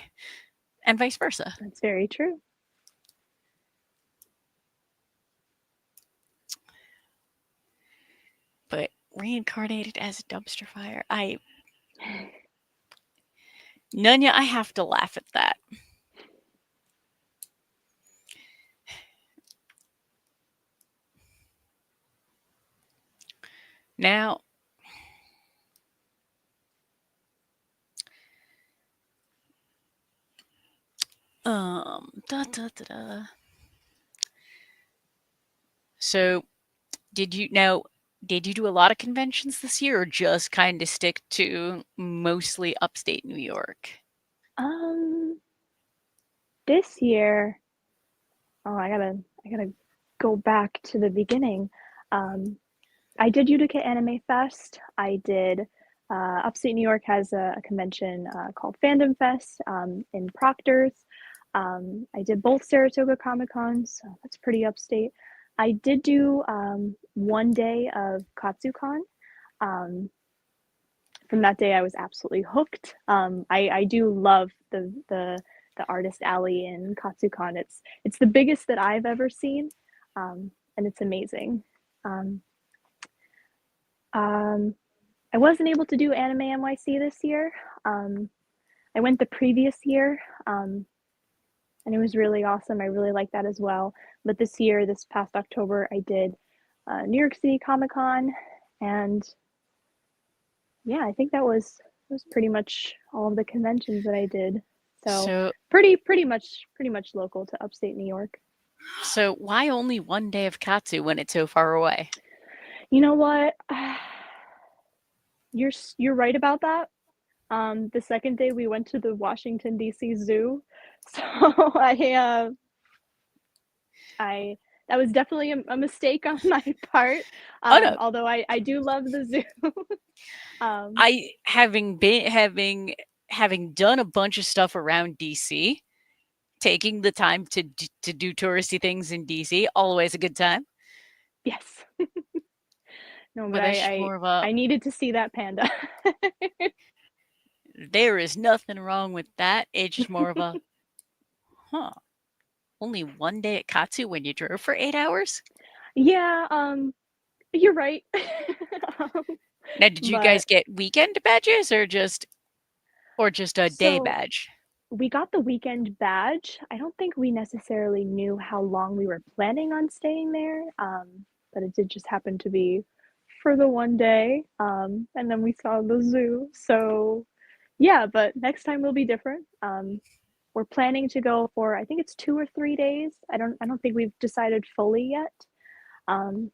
and vice versa. That's very true. But reincarnated as a dumpster fire, Nunya, I have to laugh at that. Now, da da da da. So, did you now? Did you do a lot of conventions this year, or just kind of stick to mostly upstate New York? Um, this year, oh, I gotta go back to the beginning. Um, I did Utica Anime Fest. I did upstate New York has a convention called Fandom Fest in Proctor's. I did both Saratoga Comic Cons, so that's pretty upstate. I did do 1 day of KatsuCon. Um, from that day, I was absolutely hooked. I do love the artist alley in KatsuCon. It's the biggest that I've ever seen, and it's amazing. Um, um, I wasn't able to do Anime NYC this year. Um, I went the previous year, and it was really awesome. I really liked that as well. But this year, this past October, I did New York City Comic Con, and yeah, I think that was pretty much all of the conventions that I did. So So, pretty much local to upstate New York. so why only 1 day of Katsu when it's so far away? You know what? You're right about that. The second day we went to the Washington D.C. Zoo, so I that was definitely a mistake on my part. Oh no, Although I do love the zoo. um, I having done a bunch of stuff around DC, taking the time to do touristy things in DC, always a good time. yes, no, but But that's just more of a I needed to see that panda. there is nothing wrong with that. It's just more of a huh. Only 1 day at Katsu when you drove for 8 hours. Yeah, you're right. um, Now, did you but guys get weekend badges or just a day so badge? we got the weekend badge. I don't think we necessarily knew how long we were planning on staying there, but it did just happen to be for the 1 day. And then we saw the zoo. So, yeah, but next time will be different. We're planning to go for I think it's 2 or 3 days. I don't think we've decided fully yet. Um,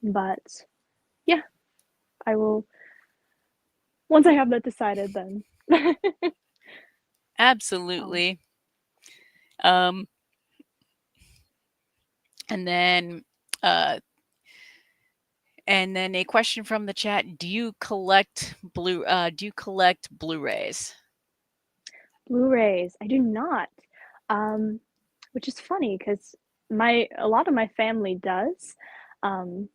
but yeah, I will once I have that decided then. um, Absolutely. Um, and then uh, and then a question from the chat: Do you collect Blu-rays? Blu-rays, I do not. Um, which is funny because my a lot of my family does. Um,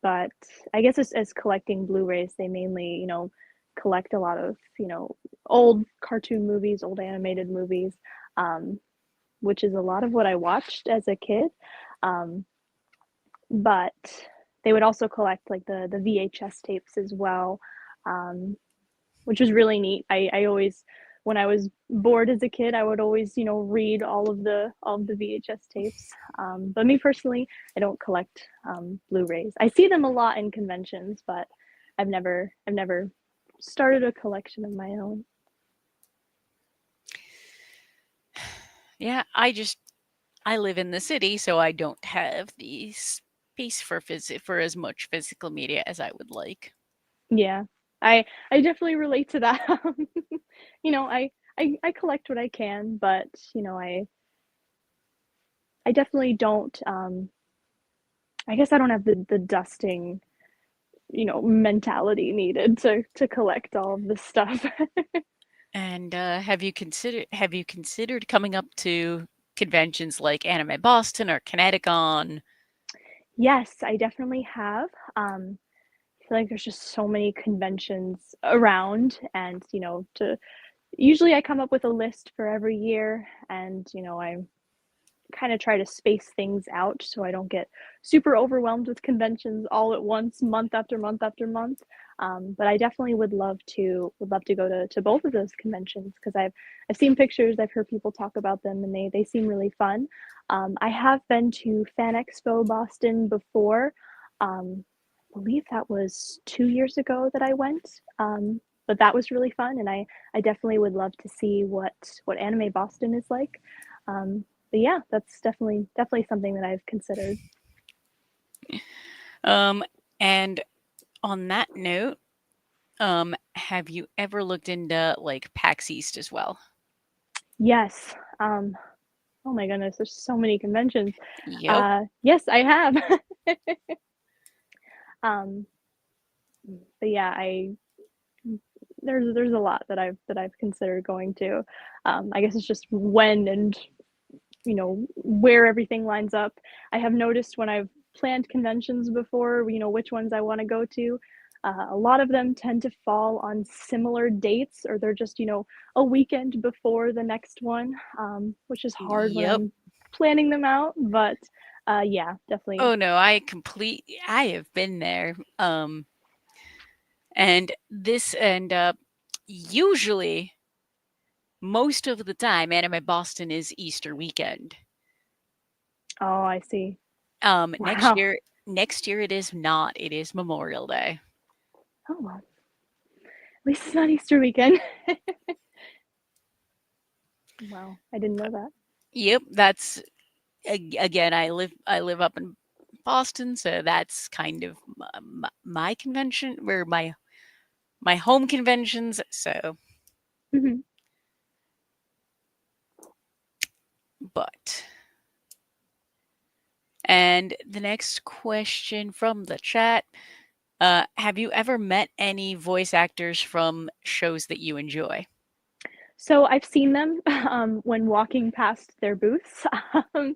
but I guess as collecting Blu-rays, they mainly, collect a lot of, old cartoon movies, old animated movies, um, which is a lot of what I watched as a kid. Um, but they would also collect like the VHS tapes as well. um, which was really neat. I always, when I was bored as a kid, I would always, read all of the VHS tapes. But me personally, I don't collect Blu-rays. I see them a lot in conventions, but I've never started a collection of my own. Yeah, I live in the city, so I don't have the space for as much physical media as I would like. Yeah, I definitely relate to that. you know, I, I collect what I can, but I definitely don't. I guess I don't have the dusting mentality needed to collect all of this stuff. And have you considered coming up to conventions like Anime Boston or Kineticon? Yes, I definitely have. I feel like there's just so many conventions around, and to usually I come up with a list for every year, and I kind of try to space things out so I don't get super overwhelmed with conventions all at once, month after month after month. But I definitely would love to go to both of those conventions because I've seen pictures, I've heard people talk about them, and they seem really fun. I have been to Fan Expo Boston before. I believe that was 2 years ago that I went. But that was really fun, and I definitely would love to see what Anime Boston is like. But yeah, that's definitely something that I've considered. Um, and on that note, have you ever looked into like PAX East as well? Yes. Oh my goodness, there's so many conventions. Yep. Yes, I have. um, but yeah, I there's a lot that I've considered going to. I guess it's just when and where everything lines up. I have noticed when I've planned conventions before, which ones I want to go to. A lot of them tend to fall on similar dates, or they're just a weekend before the next one, which is hard when Yep. I'm planning them out. But yeah, definitely. Oh no, I have been there. And this and usually most of the time Anime Boston is Easter weekend. Oh, I see. Next Wow. year it is not. It is Memorial Day. Oh well, at least it's not Easter weekend. Wow, I didn't know that. Yep, that's again I live up in Boston, so that's kind of my convention where my home conventions. So, Mhm. but and the next question from the chat: have you ever met any voice actors from shows that you enjoy? So I've seen them when walking past their booths. Um,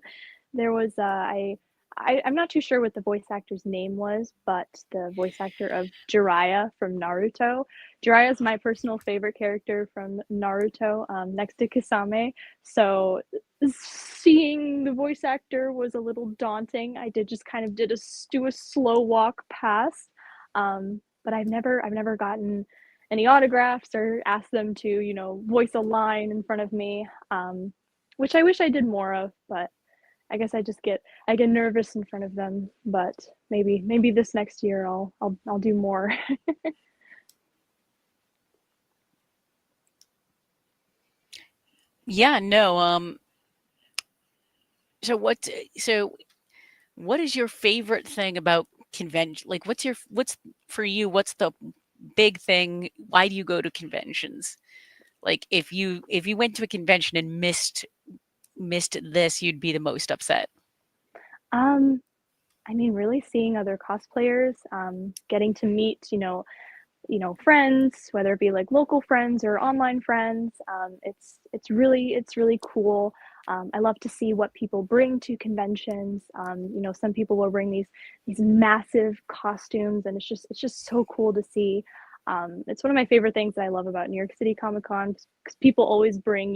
there was I'm not too sure what the voice actor's name was, but the voice actor of Jiraiya from Naruto. Jiraiya is my personal favorite character from Naruto, next to Kisame. So seeing the voice actor was a little daunting. I did just kind of do a slow walk past, but I've never gotten any autographs or asked them to voice a line in front of me, which I wish I did more of, but I guess I get nervous in front of them, but maybe this next year I'll do more. Yeah, no. So what? So what is your favorite thing about convention? Like, what's for you? What's the big thing? Why do you go to conventions? Like, if you went to a convention and missed this, you'd be the most upset. um, I mean, really seeing other cosplayers, getting to meet friends, whether it be like local friends or online friends. It's really cool. I love to see what people bring to conventions. Some people will bring these massive costumes, and it's just so cool to see. It's one of my favorite things that I love about New York City Comic Con because people always bring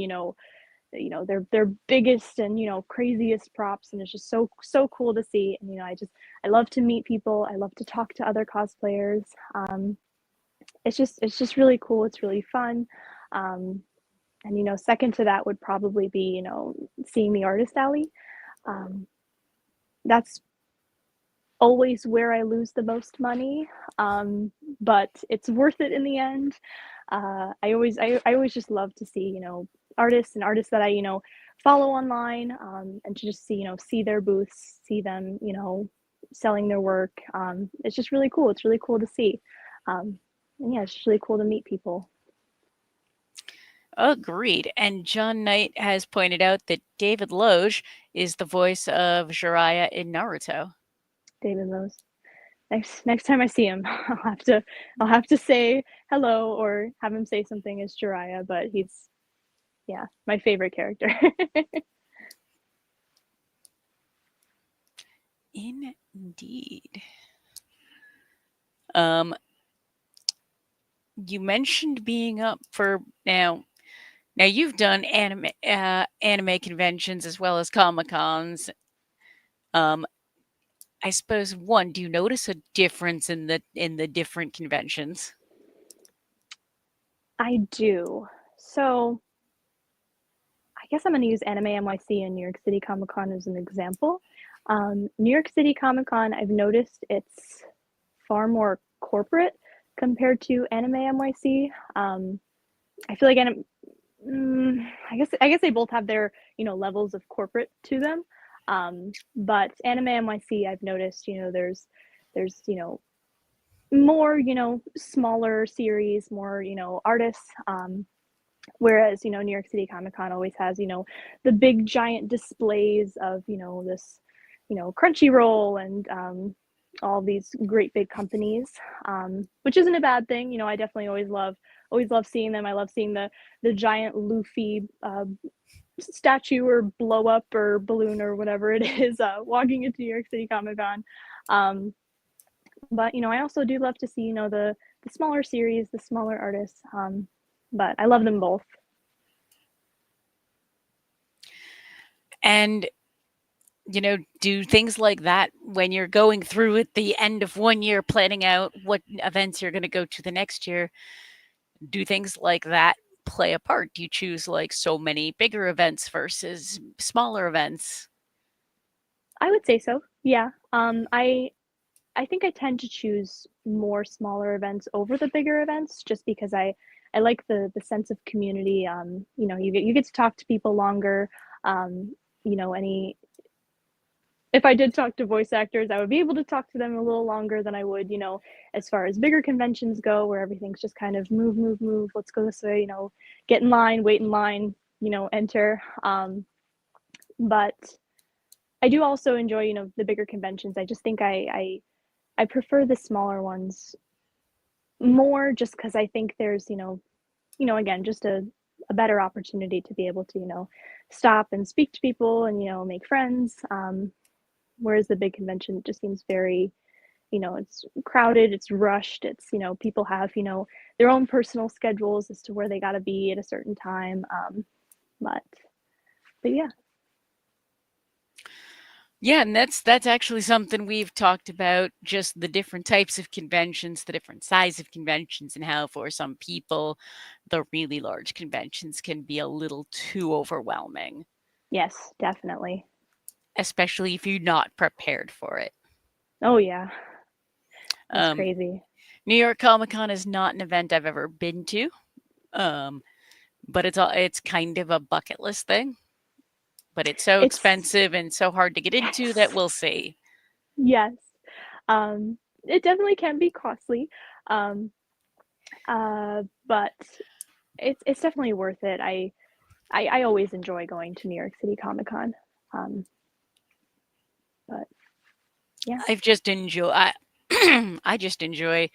their biggest and craziest props, and it's just so cool to see. And I love to meet people. I love to talk to other cosplayers. it's just really cool. It's really fun. Um, and second to that would probably be seeing the artist alley. Um, that's always where I lose the most money, but it's worth it in the end. I always just love to see artists and artists that I follow online, and to just see their booths, see them selling their work. It's just really cool. It's really cool to see, and yeah, it's just really cool to meet people. Agreed. And John Knight has pointed out that David Loge is the voice of Jiraiya in Naruto. David Lowe's. Next time I see him, I'll have to say hello or have him say something as Jiraiya. But he's, yeah, my favorite character. Indeed. Um, you mentioned being up for now you've done anime conventions as well as Comic Cons. Um, I suppose one, do you notice a difference in the different conventions? I do. So I guess I'm going to use Anime NYC and New York City Comic Con as an example. New York City Comic Con, I've noticed it's far more corporate compared to Anime NYC. I feel like I guess they both have their levels of corporate to them. But Anime NYC, I've noticed there's more smaller series, more artists. Whereas New York City Comic Con always has the big giant displays of this Crunchyroll and all these great big companies, which isn't a bad thing. I definitely always love seeing them. I love seeing the giant Luffy statue or blow up or balloon or whatever it is walking into New York City Comic Con. Um, but I also do love to see the smaller series, the smaller artists. But I love them both. And do things like that when you're going through at the end of one year planning out what events you're going to go to the next year, do things like that play a part? Do you choose like so many bigger events versus smaller events? I would say so. Yeah. I think I tend to choose more smaller events over the bigger events just because I like the sense of community. You get to talk to people longer. Any if I did talk to voice actors, I would be able to talk to them a little longer than I would, as far as bigger conventions go, where everything's just kind of move, move, move. Let's go this way. Get in line, wait in line. Enter. But I do also enjoy, the bigger conventions. I just think I prefer the smaller ones more just because I think there's, again, just a better opportunity to be able to, stop and speak to people and, make friends. Whereas the big convention just seems very, it's crowded, it's rushed, it's, people have, their own personal schedules as to where they got to be at a certain time. But, but yeah. Yeah, and that's actually something we've talked about, just the different types of conventions, the different size of conventions, and how for some people the really large conventions can be a little too overwhelming, Yes, definitely. especially if you're not prepared for it. Oh yeah, that's Um, crazy. New York Comic Con is not an event I've ever been to, um, but it's kind of a bucket list thing. But it's so It's expensive and so hard to get into that yes. we'll see. Yes. It definitely can be costly. Um, but it's definitely worth it. I always enjoy going to New York City Comic Con. Um, but yeah. I've just enjoy I, I just enjoy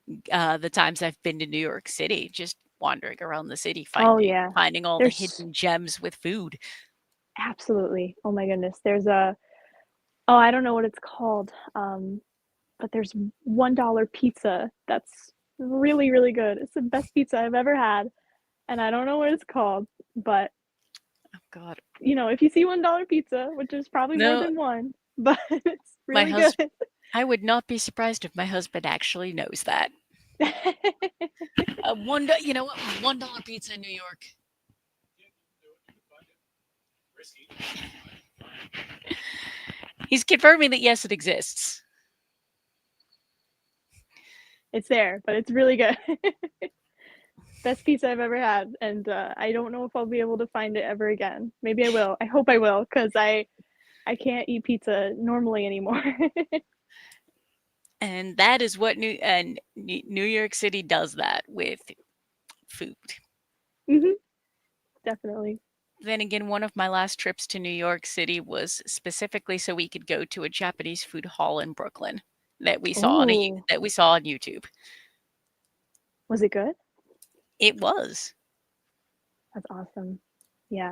the times I've been to New York City, just wandering around the city, Oh finding yeah. finding all the There's hidden gems with food. absolutely. Oh my goodness. There's a oh, I don't know what it's called. But there's $1 pizza that's really, really good. It's the best pizza I've ever had. And I don't know what it's called, but Oh God, if you see $1 pizza, which is probably more no, than one, but it's my really good. husband. I would not be surprised if my husband actually knows that. You know what? $1 pizza in New York. He's confirming that yes, it exists. It's there, but it's really good. Best pizza I've ever had, and I don't know if I'll be able to find it ever again. Maybe I will. I hope I will, because I can't eat pizza normally anymore. And that is what New York City does that with food. Hmm. Definitely. Then again, one of my last trips to New York City was specifically so we could go to a Japanese food hall in Brooklyn Oh, that we saw on YouTube. was it good? It was. That's awesome. Yeah,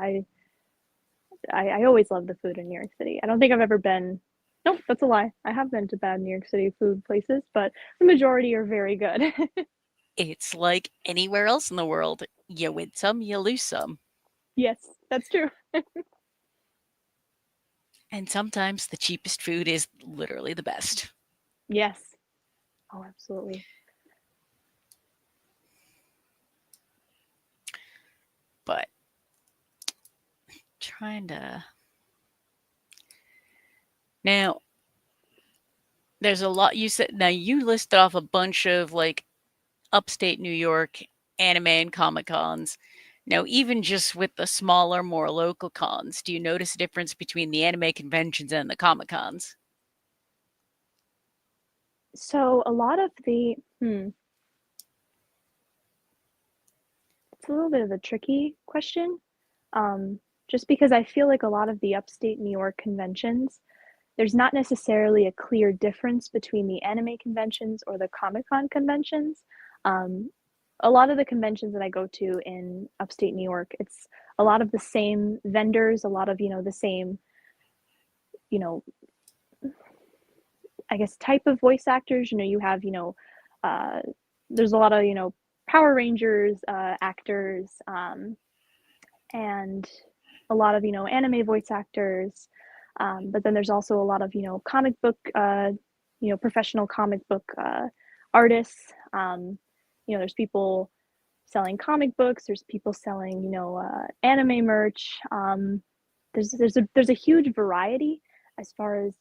I always love the food in New York City. I don't think I've ever been. Nope, that's a lie. I have been to bad New York City food places, but the majority are very good. It's like anywhere else in the world. You win some, you lose some. Yes, that's true. And sometimes the cheapest food is literally the best. Yes. Oh, absolutely. But trying to now there's a lot you said now you listed off a bunch of like upstate New York anime and comic cons. Now, even just with the smaller, more local cons, do you notice a difference between the anime conventions and the comic cons? So a lot of the it's a little bit of a tricky question. Just because I feel like a lot of the upstate New York conventions, there's not necessarily a clear difference between the anime conventions or the Comic Con conventions. Um, a lot of the conventions that I go to in upstate New York, it's a lot of the same vendors, a lot of, the same, you know, I guess type of voice actors. You have, uh, there's a lot of, Power Rangers actors, and a lot of, anime voice actors. But then there's also a lot of, comic book, professional comic book artists. There's people selling comic books. There's people selling, anime merch. There's a huge variety as far as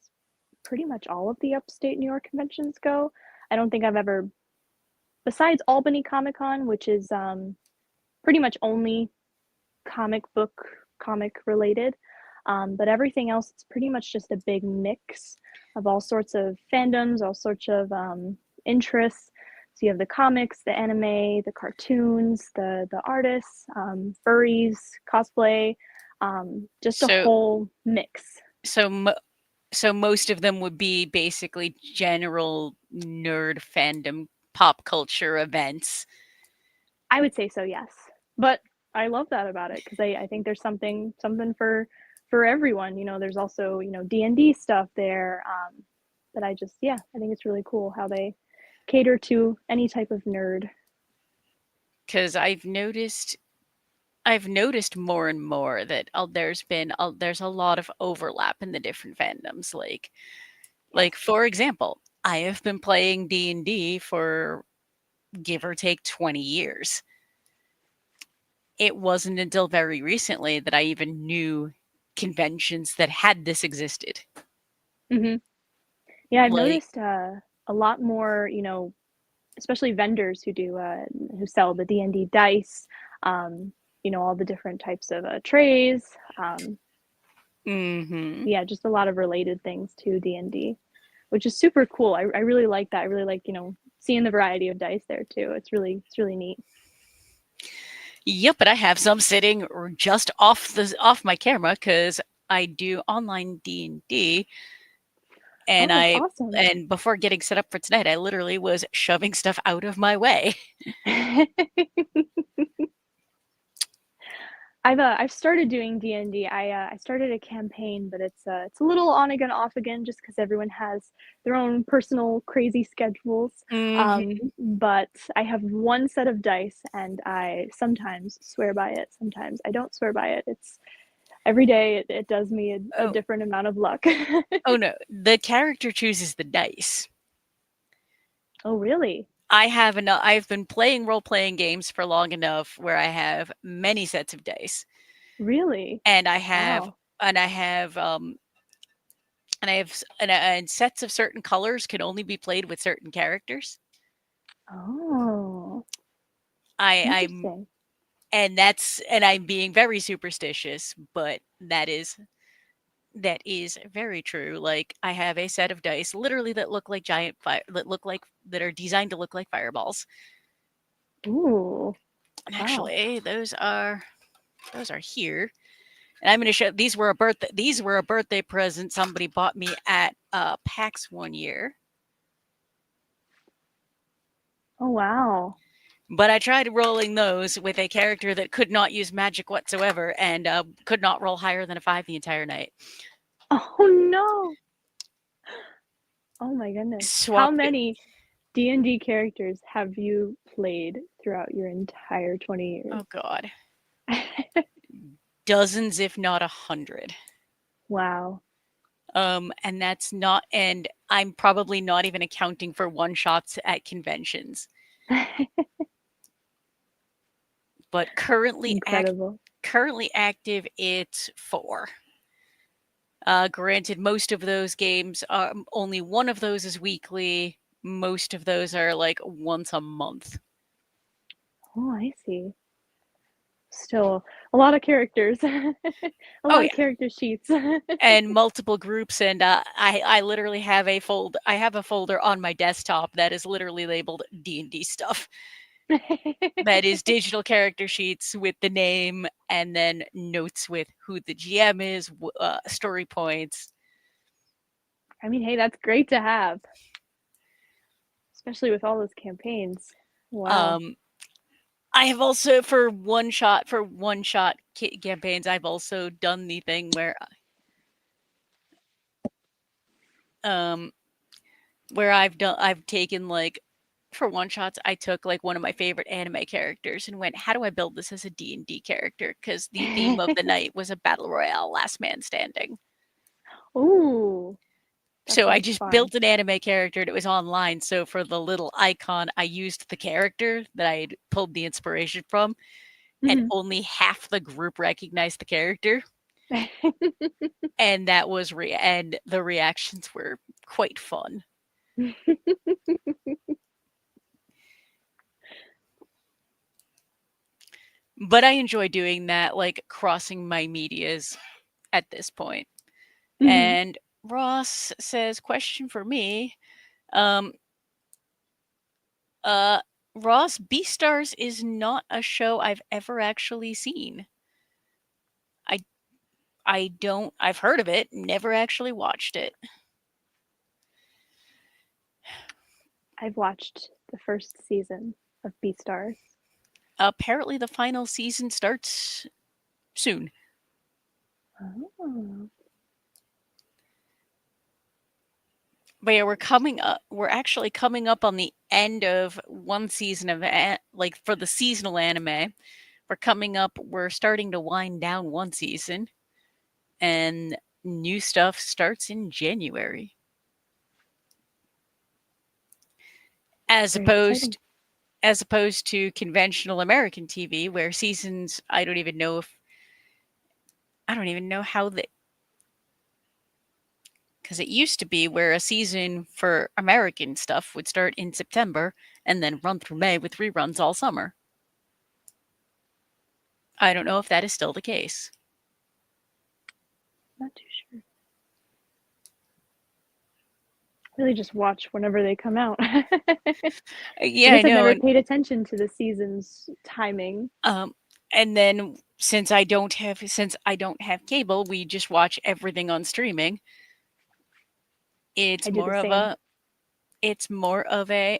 pretty much all of the upstate New York conventions go. I don't think I've ever, besides Albany Comic Con, which is pretty much only comic book, comic related. But everything else, it's pretty much just a big mix of all sorts of fandoms, all sorts of interests. So you have the comics, the anime, the cartoons, the artists, furries, cosplay, just a So, whole mix. so, mo- so most of them would be basically general nerd fandom, pop culture events. I would say so, yes. But I love that about it because I think there's something for everyone. There's also D&D stuff there. But I think it's really cool how they cater to any type of nerd. Because I've noticed more and more that there's a lot of overlap in the different fandoms. Yes. For example, I have been playing D&D for give or take 20 years. It wasn't until very recently that I even knew conventions that had this existed. Hmm. Yeah, I've Like, noticed a lot more, especially vendors who sell the D&D dice, all the different types of trays. mhm. Yeah, just a lot of related things to D&D, which is super cool. I really like that. I really like, seeing the variety of dice there too. It's really neat. Yep, but I have some sitting just off my camera because I do online D&D, and Oh, that's I awesome. and before getting set up for tonight, I literally was shoving stuff out of my way. I've started doing D&D. I started a campaign, but it's a little on again, off again, just because everyone has their own personal crazy schedules. Mhm. But I have one set of dice, and I sometimes swear by it. Sometimes I don't swear by it. It's every day. It does me a Oh, different amount of luck. oh no, the character chooses the dice. Oh, really? I've been playing role-playing games for long enough where I have many sets of dice, Really? and I have Wow. and I have, and I have s and sets of certain colors can only be played with certain characters. Oh, I'm interesting. and I'm being very superstitious, but that is very true. Like I have a set of dice literally that look like that are designed to look like fireballs. Ooh, And wow. actually, those are here. And I'm going to show these were a birthday present somebody bought me at PAX one year. Oh, wow. But I tried rolling those with a character that could not use magic whatsoever and could not roll higher than a 5 the entire night. Oh, no. Oh my goodness. How Swap many D&D characters have you played throughout your entire 20 Oh years? god. Dozens if not 100. Wow. And that's not and I'm probably not even accounting for one shots at conventions. But Incredible. currently active it's 4. Granted, most of those games, only one of those is weekly. Most of those are like once a month. Oh, I see. Still a lot of characters. A Oh lot of yeah, character sheets. and multiple groups. And I literally have I have a folder on my desktop that is literally labeled D&D stuff. That is digital character sheets with the name, and then notes with who the GM is, story points. I mean, hey, that's great to have, especially with all those campaigns. Wow. Um, I have also for one shot campaigns. I've also done the thing um where I've taken like for one shots I took like one of my favorite anime characters and went, how do I build this as a D&D character? Because the theme of the night was a battle royale, last man standing. Ooh, that So I sounds just fun. built an anime character and it was online. So for the little icon, I used the character that I had pulled the inspiration from, and Mhm. only half the group recognized the character. And and the reactions were quite fun. But I enjoy doing that, like crossing my medias at this point. Mhm. And Ross says, question for me. Um, uh, Ross, Beastars is not a show I've ever actually seen. I I don't I've heard of it, never actually watched it. I've watched the first season of Beastars. Apparently the final season starts soon. Oh. But yeah, we're actually coming up on the end of one season of like for the seasonal anime. We're starting to wind down one season and new stuff starts in January. As Very exciting. opposed as opposed to conventional American TV where seasons I don't even know how they because it used to be where a season for American stuff would start in September and then run through May with reruns all summer. I don't know if that is still the case. Not too sure. Really just watch whenever they come out. I Yeah, I guess I know. never paid attention to the season's timing. Um, and then since I don't have cable, we just watch everything on streaming. It's I do the more of same. a it's more of a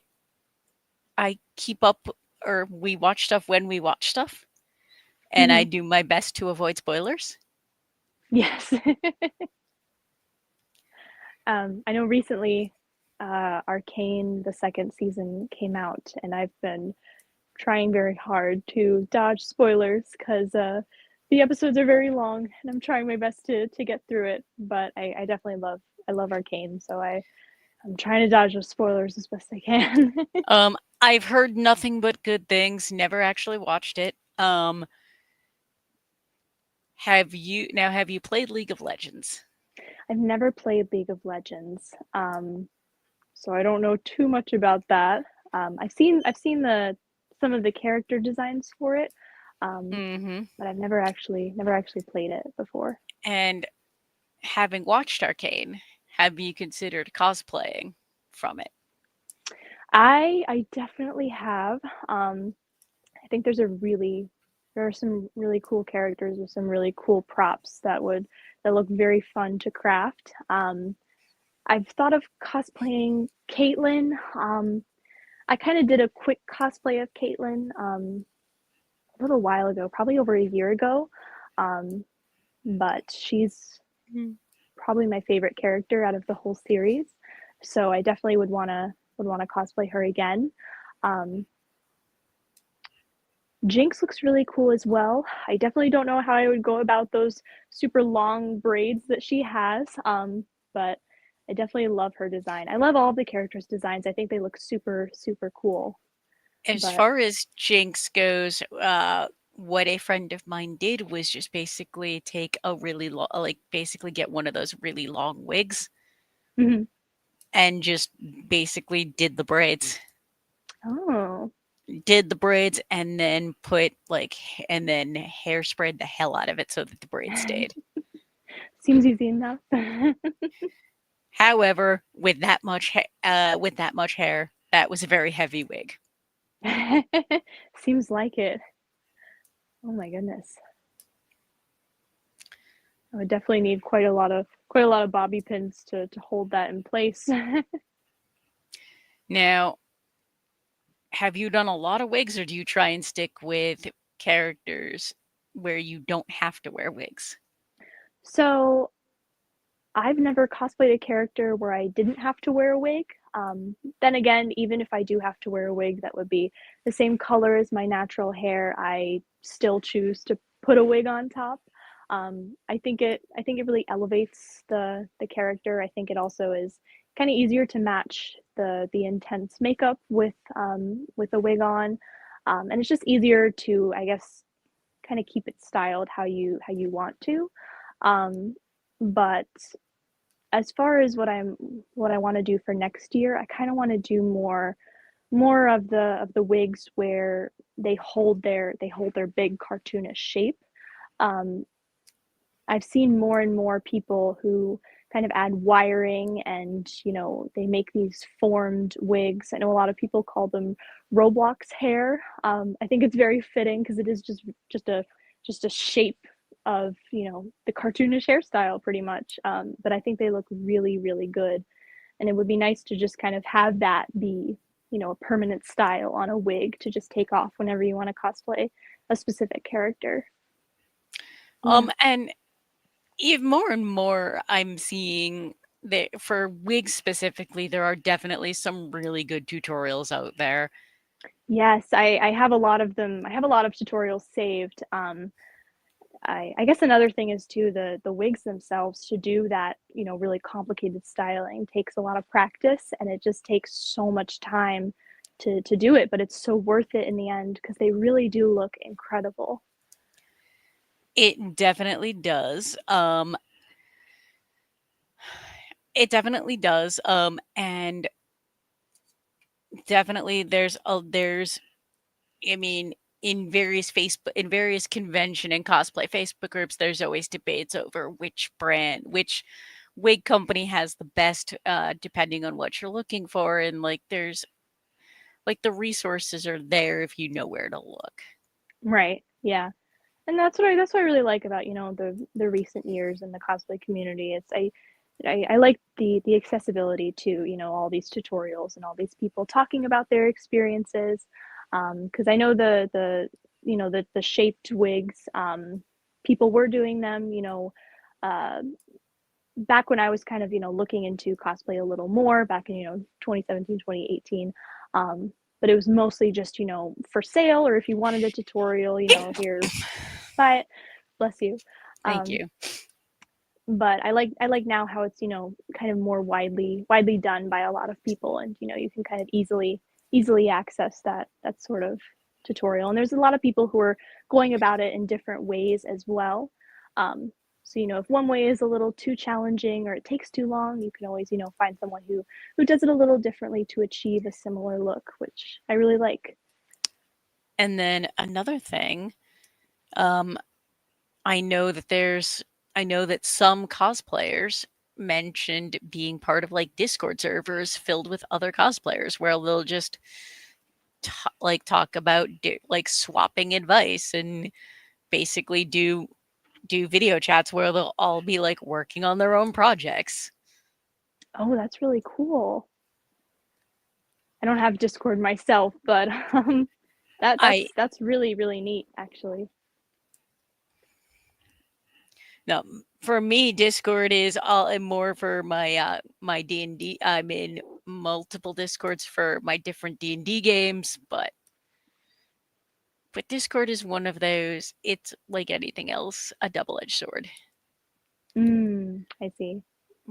I keep up or we watch stuff when we watch stuff, and I Mhm. do my best to avoid spoilers. Yes. I know recently, Arcane, the second season came out, and I've been trying very hard to dodge spoilers because the episodes are very long, and I'm trying my best to get through it. But I definitely I love Arcane, so I'm trying to dodge those spoilers as best I can. I've heard nothing but good things, never actually watched it. Have you played League of Legends? I've never played League of Legends, so I don't know too much about that. I've seen the some of the character designs for it, um, Mhm. but I've never actually played it before. And having watched Arcane, have you considered cosplaying from it? I definitely have. I think there are some really cool characters with some really cool props that look very fun to craft. I've thought of cosplaying Caitlyn. I kind of did a quick cosplay of Caitlyn a little while ago, probably over a year ago. Um, but she's Mhm. probably my favorite character out of the whole series. So I definitely would want to cosplay her again. Um, Jinx looks really cool as well. I definitely don't know how I would go about those super long braids that she has, but I definitely love her design. I love all the characters' designs. I think they look super, super cool. As But far as Jinx goes, what a friend of mine did was just basically take a really like basically get one of those really long wigs mhm. and just basically Oh, did the braids, and then and then hairsprayed the hell out of it so that the braids stayed. seems easy enough. However, with that much hair, that was a very heavy wig. Seems like it. Oh my goodness. I would definitely need quite a lot of bobby pins to hold that in place. Now, have you done a lot of wigs, or do you try and stick with characters where you don't have to wear wigs? So I've never cosplayed a character where I didn't have to wear a wig. Then again, even if I do have to wear a wig that would be the same color as my natural hair, I still choose to put a wig on top. I think it really elevates the character. I think it also is kind of easier to match the intense makeup with a wig on, and it's just easier to, I guess, kind of keep it styled how you want to. Um, but as far as what I want to do for next year, I kind of want to do more of the wigs where they hold their big cartoonish shape. Um, I've seen more and more people who kind of add wiring and they make these formed wigs. I know a lot of people call them Roblox hair. I think it's very fitting because it is just a shape of the cartoonish hairstyle pretty much. But I think they look really really good, and it would be nice to just kind of have that be a permanent style on a wig to just take off whenever you want to cosplay a specific character. Yeah. And even more and more, I'm seeing that for wigs specifically, there are definitely some really good tutorials out there. Yes, I have a lot of them. I have a lot of tutorials saved. I guess another thing is too the wigs themselves to do that, really complicated styling takes a lot of practice, and it just takes so much time to do it, but it's so worth it in the end because they really do look incredible. It definitely does. It definitely does. And definitely there's I mean, in various convention and cosplay Facebook groups, there's always debates over which wig company has the best, depending on what you're looking for, and the resources are there if you know where to look. Right. Yeah. And that's what I really like about the recent years in the cosplay community. I like the accessibility to all these tutorials and all these people talking about their experiences, because I know the shaped wigs, people were doing them uh, back when I was kind of looking into cosplay a little more back in 2017 2018. But it was mostly just for sale, or if you wanted a tutorial, here, buy it, bless you. Thank um, you. but I like now how it's kind of more widely done by a lot of people, and you can kind of easily access that sort of tutorial. And there's a lot of people who are going about it in different ways as well. Um, so if one way is a little too challenging or it takes too long, you can always find someone who does it a little differently to achieve a similar look, which I really like. And then another thing, um, I know that there's I know that some cosplayers mentioned being part of like Discord servers filled with other cosplayers where they'll just talk about like swapping advice and basically do video chats where they'll all be like working on their own projects. Oh, that's really cool. I don't have Discord myself, but that I that's really really neat actually. No, for me, Discord is all more for my D&D. I'm in multiple Discords for my different D&D games, but Discord is one of those. It's like anything else, a double-edged sword. I see.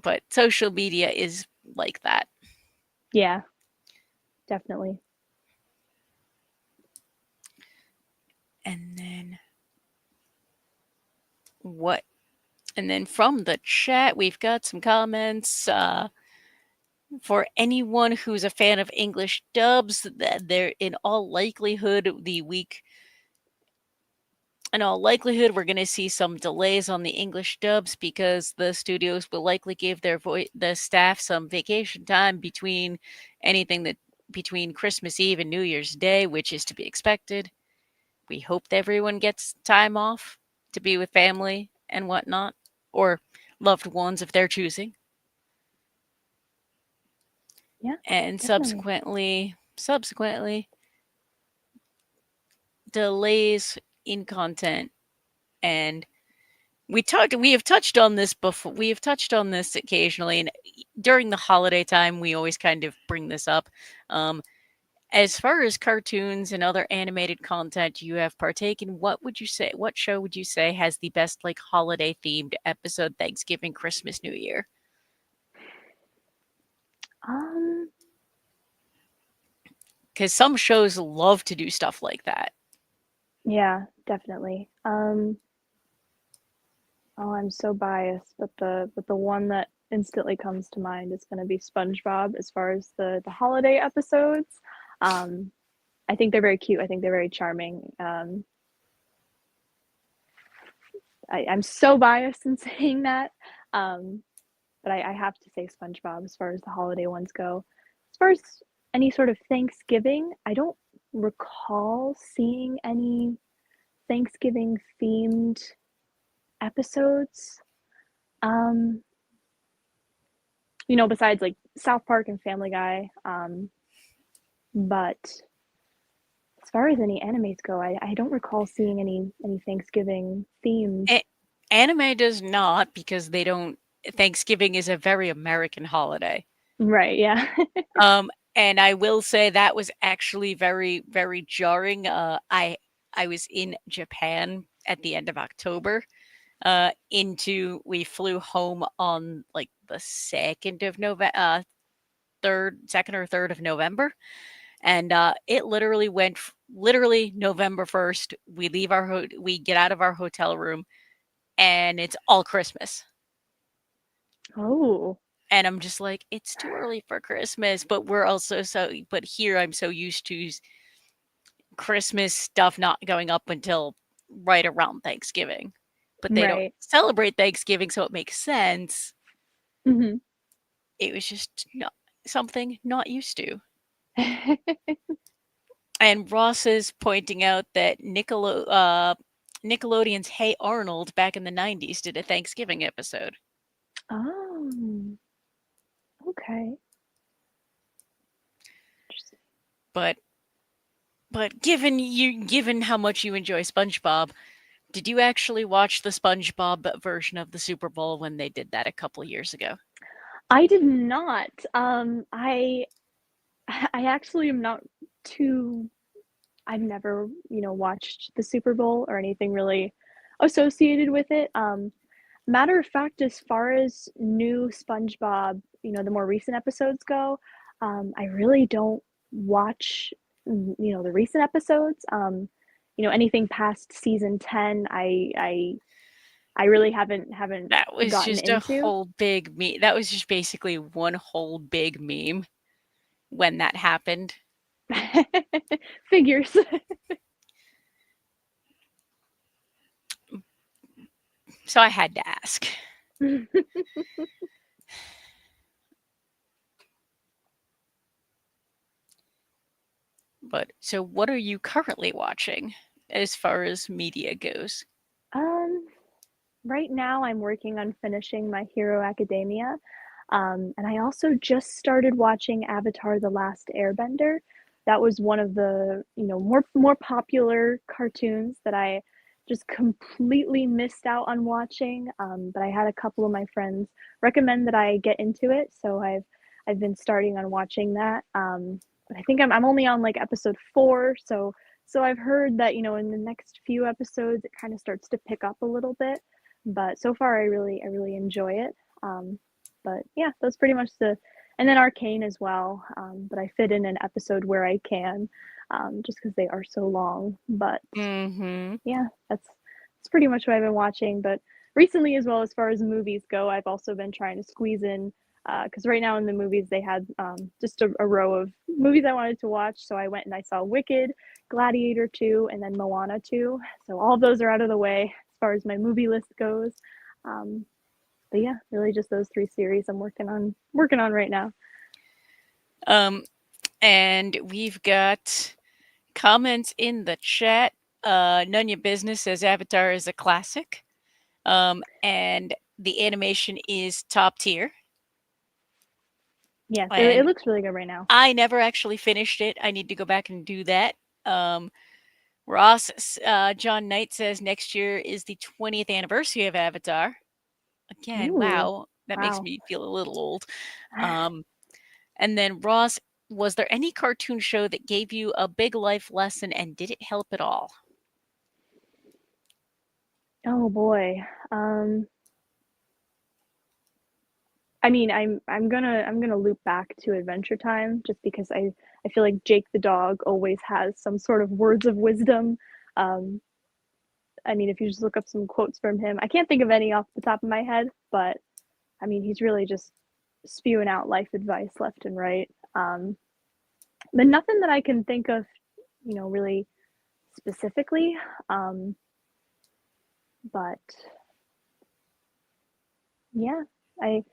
But social media is like that. Yeah, definitely. And then what? And then from the chat, we've got some comments. For anyone who's a fan of English dubs, that they're in all likelihood we're going to see some delays on the English dubs because the studios will likely give the staff some vacation time anything that between Christmas Eve and New Year's Day, which is to be expected. We hope that everyone gets time off to be with family and whatnot, or loved ones if they're choosing. Yeah, And definitely. subsequently, delays in content. And we have touched on this before. We have touched on this occasionally, and during the holiday time, we always kind of bring this up. Um, as far as cartoons and other animated content you have partaken, what show would you say has the best like holiday themed episode? Thanksgiving, Christmas, New Year? Um, Because some shows love to do stuff like that. yeah, definitely. Oh, I'm so biased, but the one that instantly comes to mind is going to be SpongeBob as far as the holiday episodes. Um, I think they're very cute. I think they're very charming. I'm so biased in saying that, um, but I have to say SpongeBob as far as the holiday ones go. As far as any sort of Thanksgiving, I don't recall seeing any Thanksgiving themed episodes. Um, besides like South Park and Family Guy. But as far as any animes go, I don't recall seeing any Thanksgiving themed. Anime does not because they don't. Thanksgiving is a very American holiday. Right, yeah. And I will say that was actually very, very jarring. I was in Japan at the end of October. We flew home on like the 2nd or 3rd of November, and it literally literally November 1st. We get out of our hotel room, and it's all Christmas. Oh, And I'm just like, it's too early for Christmas, but here I'm so used to Christmas stuff not going up until right around Thanksgiving. But they don't right. celebrate Thanksgiving, so it makes sense. Hmm. It was just not something not used to. And Ross is pointing out that Nickelodeon's Hey Arnold back in the 90s did a Thanksgiving episode. Oh, okay. Interesting. But given how much you enjoy SpongeBob, did you actually watch the SpongeBob version of the Super Bowl when they did that a couple years ago? I did not. I I actually am not too. I've never, watched the Super Bowl or anything really associated with it. Matter of fact, as far as new SpongeBob, the more recent episodes go, I really don't. watch, the recent episodes. Anything past season 10, I really haven't That was gotten just a into. whole big meme. That was just basically one whole big meme when that happened. Figures. So I had to ask. But so what are you currently watching as far as media goes? Um, right now I'm working on finishing My Hero Academia. And I also just started watching Avatar: The Last Airbender. That was one of the, more popular cartoons that I just completely missed out on watching. But I had a couple of my friends recommend that I get into it, so I've been starting on watching that. But I think I'm only on like episode 4, so I've heard that, in the next few episodes it kind of starts to pick up a little bit. But so far I really enjoy it. But yeah, that's pretty much and then Arcane as well. But I fit in an episode where I can, just because they are so long. But Mm-hmm. yeah, that's pretty much what I've been watching. But recently, as well, as far as movies go, I've also been trying to squeeze in, because right now in the movies they had, just a row of movies I wanted to watch. So I went and I saw Wicked, Gladiator 2, and then Moana 2. So all of those are out of the way as far as my movie list goes. Um, but yeah, really just those three series I'm working on right now. Um, and we've got comments in the chat. None your business says Avatar is a classic. And the animation is top tier. Yes, it And looks really good right now. I never actually finished it. I need to go back and do that. Um, John Knight says next year is the 20th anniversary of Avatar. Again, Ooh, wow, that makes wow. me feel a little old. Um, and then Ross, was there any cartoon show that gave you a big life lesson and did it help at all? Oh boy. I mean, I'm gonna loop back to Adventure Time just because I feel like Jake the dog always has some sort of words of wisdom. Um, I mean, if you just look up some quotes from him, I can't think of any off the top of my head, but I mean, he's really just spewing out life advice left and right. But nothing that I can think of, really specifically. Um, but yeah, I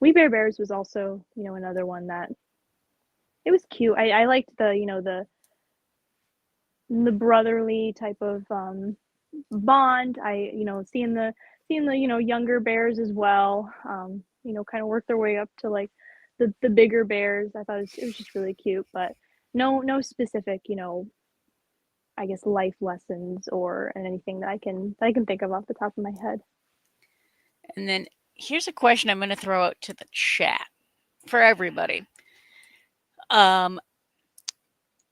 We Bear Bears was also, another one that it was cute. I liked the brotherly type of bond. I seeing the younger bears as well. Kind of work their way up to like the bigger bears. I thought it was just really cute, but no specific, I guess life lessons or anything that I can think of off the top of my head. And then here's a question I'm going to throw out to the chat for everybody. Um,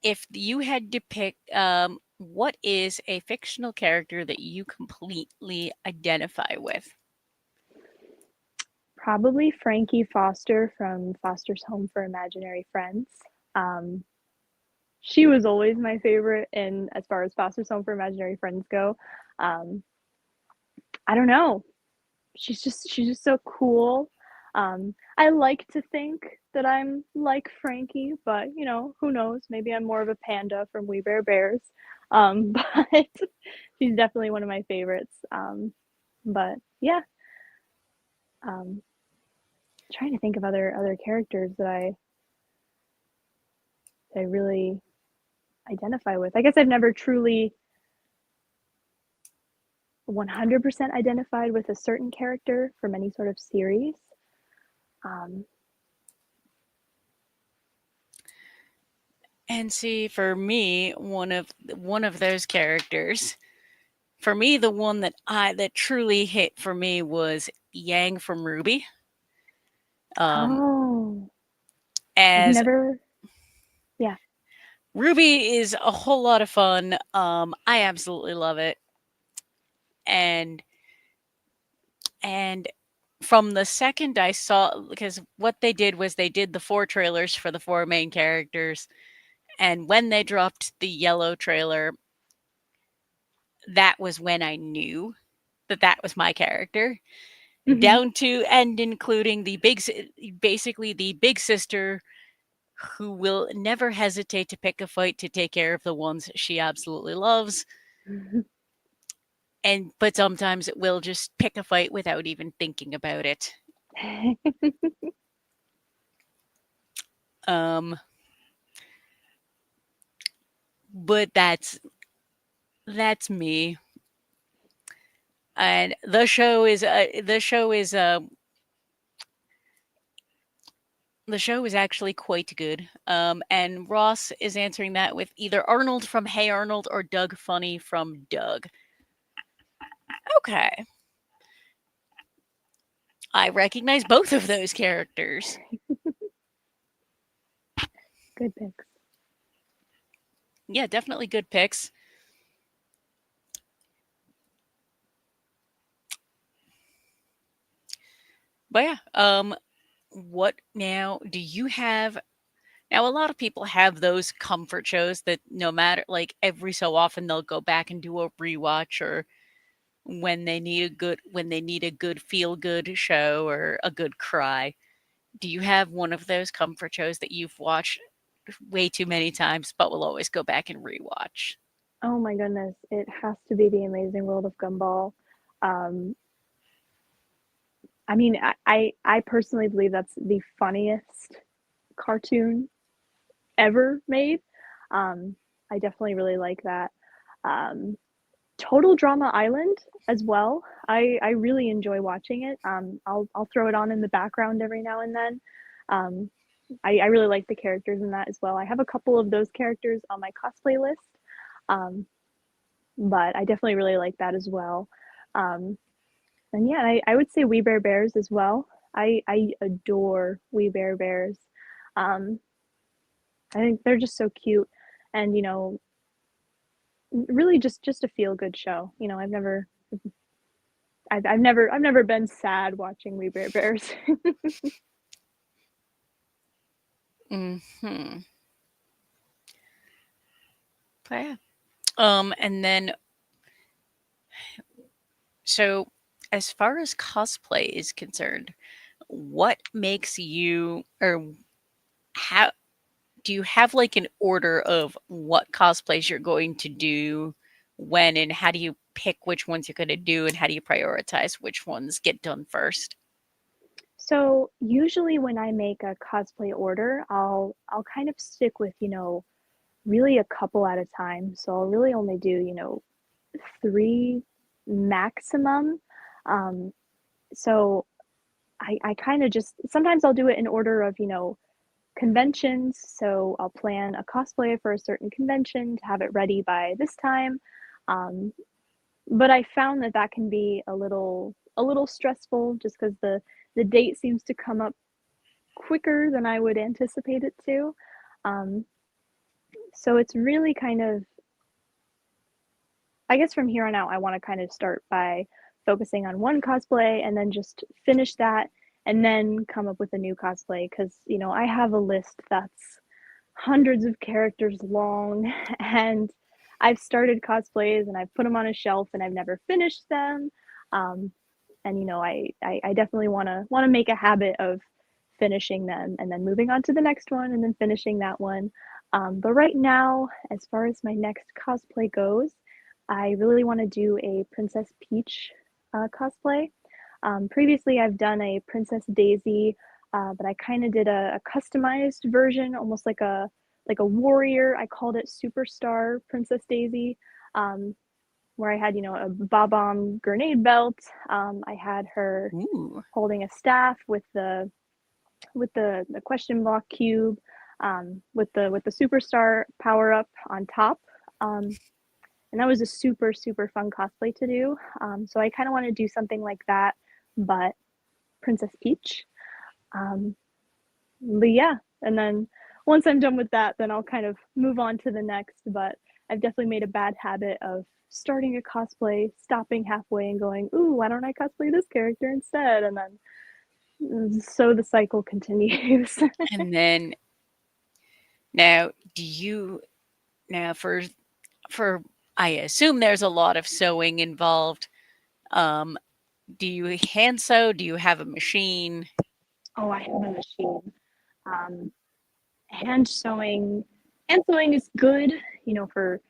if you had to pick, what is a fictional character that you completely identify with? Probably Frankie Foster from Foster's Home for Imaginary Friends. Um, she was always my favorite, and as far as Foster's Home for Imaginary Friends go, um, I don't know. She's just so cool. I like to think that I'm like Frankie, but who knows? Maybe I'm more of a panda from We Bear Bears. But she's definitely one of my favorites. But yeah, um, trying to think of other characters that I really identify with. I guess I've never truly 100% identified with a certain character from any sort of series. Um, And see, for me, one of those characters, for me, the one that truly hit for me was Yang from Ruby. Um, oh, I've as never, yeah. Ruby is a whole lot of fun. I absolutely love it, and and from the second I saw, because what they did was they did the 4 trailers for the 4 main characters, And when they dropped the yellow trailer, that was when I knew that that was my character, Mhm. down to and including basically the big sister who will never hesitate to pick a fight to take care of the ones she absolutely loves, and but sometimes it will just pick a fight without even thinking about it. Um, but that's me. And the show is actually quite good. And Ross is answering that with either Arnold from Hey Arnold or Doug Funny from Doug. Okay, I recognize both of those characters. Good picks. Yeah, definitely good picks. But yeah, what now? Do you have now? A lot of people have those comfort shows that no matter like every so often they'll go back and do a rewatch, or when they need a good feel good show or a good cry. Do you have one of those comfort shows that you've watched way too many times but will always go back and rewatch? Oh my goodness, it has to be The Amazing World of Gumball. Um, I mean, I personally believe that's the funniest cartoon ever made. Um, I definitely really like that. Um, Total Drama Island as well. I really enjoy watching it. I'll throw it on in the background every now and then. Um, I really like the characters in that as well. I have a couple of those characters on my cosplay list, um, but I definitely really like that as well. Um, and yeah, I would say We Bare Bears as well. I adore We Bare Bears. Um, I think they're just so cute, and really just a feel good show. I've never been sad watching We Bare Bears. Hmm. But yeah. And then so as far as cosplay is concerned, what makes you or how do you have like an order of what cosplays you're going to do when, and how do you pick which ones you're going to do, and how do you prioritize which ones get done first? So usually when I make a cosplay order, I'll kind of stick with, really a couple at a time. So I'll really only do, three maximum. Um, so I kind of just sometimes I'll do it in order of, conventions. So I'll plan a cosplay for a certain convention to have it ready by this time. Um, but I found that that can be a little stressful just because the date seems to come up quicker than I would anticipate it to. Um, so it's really kind of, I guess from here on out, I want to kind of start by focusing on one cosplay and then just finish that and then come up with a new cosplay because, I have a list that's hundreds of characters long and I've started cosplays and I've put them on a shelf and I've never finished them. Um, and I definitely want to make a habit of finishing them and then moving on to the next one and then finishing that one. But right now, as far as my next cosplay goes, I really want to do a Princess Peach cosplay. Previously, I've done a Princess Daisy, but I kind of did a customized version, almost like a warrior. I called it Superstar Princess Daisy, um, where I had a bob-omb grenade belt. I had her Ooh. holding a staff with the question block cube, with the superstar power up on top. Um, and that was a super super fun cosplay to do. So I kind of want to do something like that, but Princess Peach. Um, but yeah, and then once I'm done with that, then I'll kind of move on to the next. But I've definitely made a bad habit of starting a cosplay, stopping halfway, and going, "Ooh, why don't I cosplay this character instead?" And then so the cycle continues. And then Now, do you now for I assume there's a lot of sewing involved. Um, do you hand sew? Do you have a machine? Oh, I have a machine. Um, hand sewing, hand sewing is good, for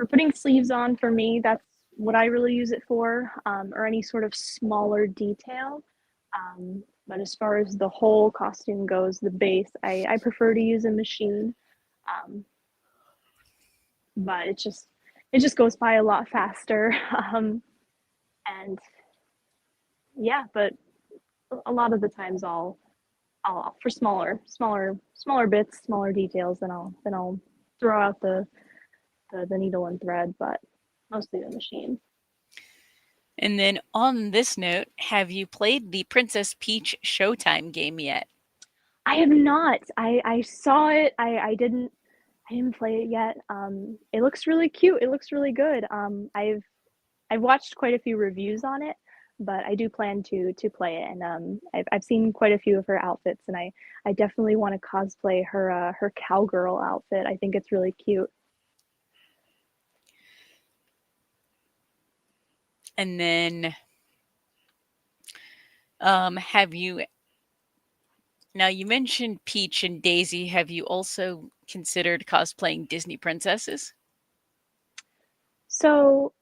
putting sleeves on for me. That's what I really use it for, or any sort of smaller detail. But as far as the whole costume goes, the base, I prefer to use a machine. Um, but it just goes by a lot faster. And yeah, but a lot of the times I'll for smaller bits, smaller details, then I'll throw out the needle and thread, but mostly the machine. And then on this note, have you played the Princess Peach Showtime game yet? I have not. I saw it. I didn't play it yet. It looks really cute. It looks really good. I've watched quite a few reviews on it, but I do plan to play it, and I've seen quite a few of her outfits, and I definitely want to cosplay her cowgirl outfit. I think it's really cute. And then have you now you mentioned Peach and Daisy. Have you also considered cosplaying Disney princesses? So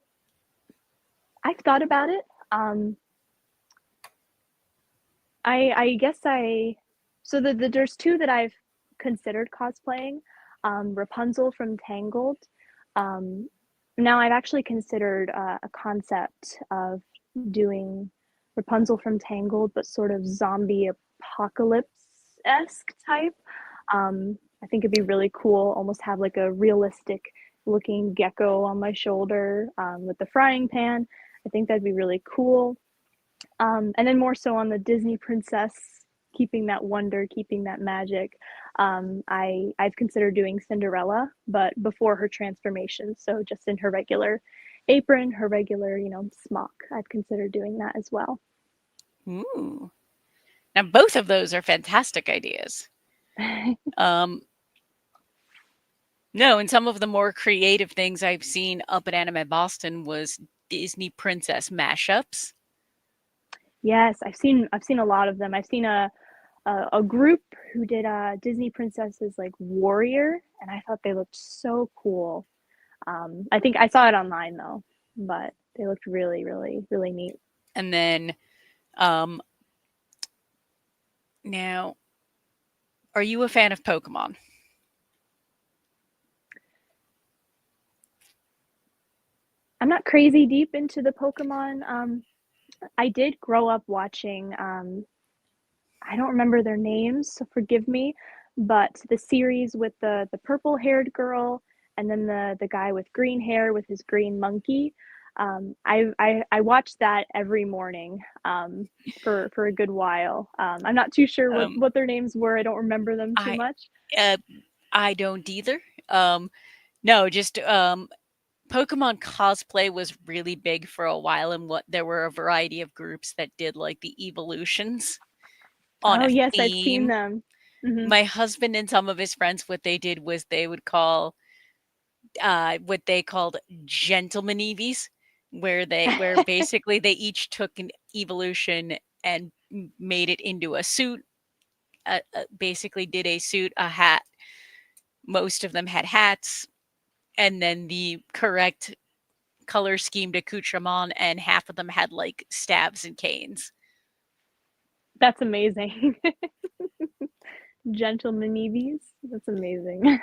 I've thought about it. Um, I guess so there's two that I've considered cosplaying. Rapunzel from Tangled. Um, Now I've actually considered a concept of doing Rapunzel from Tangled, but sort of zombie apocalypse-esque type. I think it'd be really cool, almost have like a realistic looking gecko on my shoulder with the frying pan. I think that'd be really cool. And then more so on the Disney princess, keeping that wonder, keeping that magic. I've considered doing Cinderella, but before her transformation, so just in her regular apron, her regular, smock. I've considered doing that as well. Ooh. Now both of those are fantastic ideas. Um, no, and some of the more creative things I've seen up at Anime Boston was Disney princess mashups. Yes, I've seen a lot of them. I've seen a group who did Disney princesses like Warrior, and I thought they looked so cool. I think I saw it online though, but they looked really, really, really neat. And then um, now, are you a fan of Pokemon? I'm not crazy deep into the Pokemon. I did grow up watching. I don't remember their names, so forgive me, but the series with the purple haired girl and then the guy with green hair with his green monkey. I watched that every morning for a good while. I'm not too sure what Um, what their names were. I don't remember them too I much. uh, I don't either. No, just Pokemon cosplay was really big for a while, and what there were a variety of groups that did like the evolutions on Oh a yes, I've seen theme. them. Hmm. My husband and some of his friends, what they did was they would call what they called gentleman eevees, where basically they each took an evolution and made it into a suit. Basically, did a suit, a hat. Most of them had hats, and then the correct color schemed accoutrement, and half of them had like stabs and canes. That's amazing. Gentleman Eevees. That's amazing.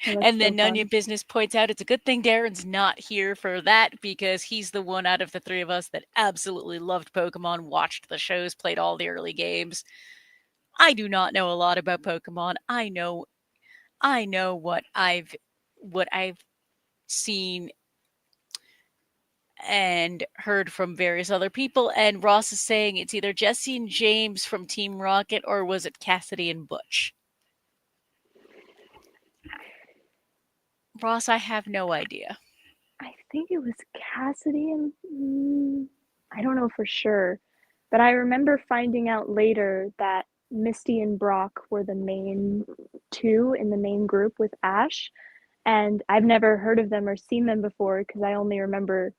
Oh, that's And then so None Your fun. Business points out it's a good thing Darren's not here for that because he's the one out of the three of us that absolutely loved Pokemon, watched the shows, played all the early games. I do not know a lot about Pokemon. I know what I've seen and heard from various other people, and Ross is saying it's either Jesse and James from Team Rocket or was it Cassidy and Butch? Ross, I have no idea. I think it was Cassidy and I don't know for sure, but I remember finding out later that Misty and Brock were the main two in the main group with Ash, and I've never heard of them or seen them before because I only remember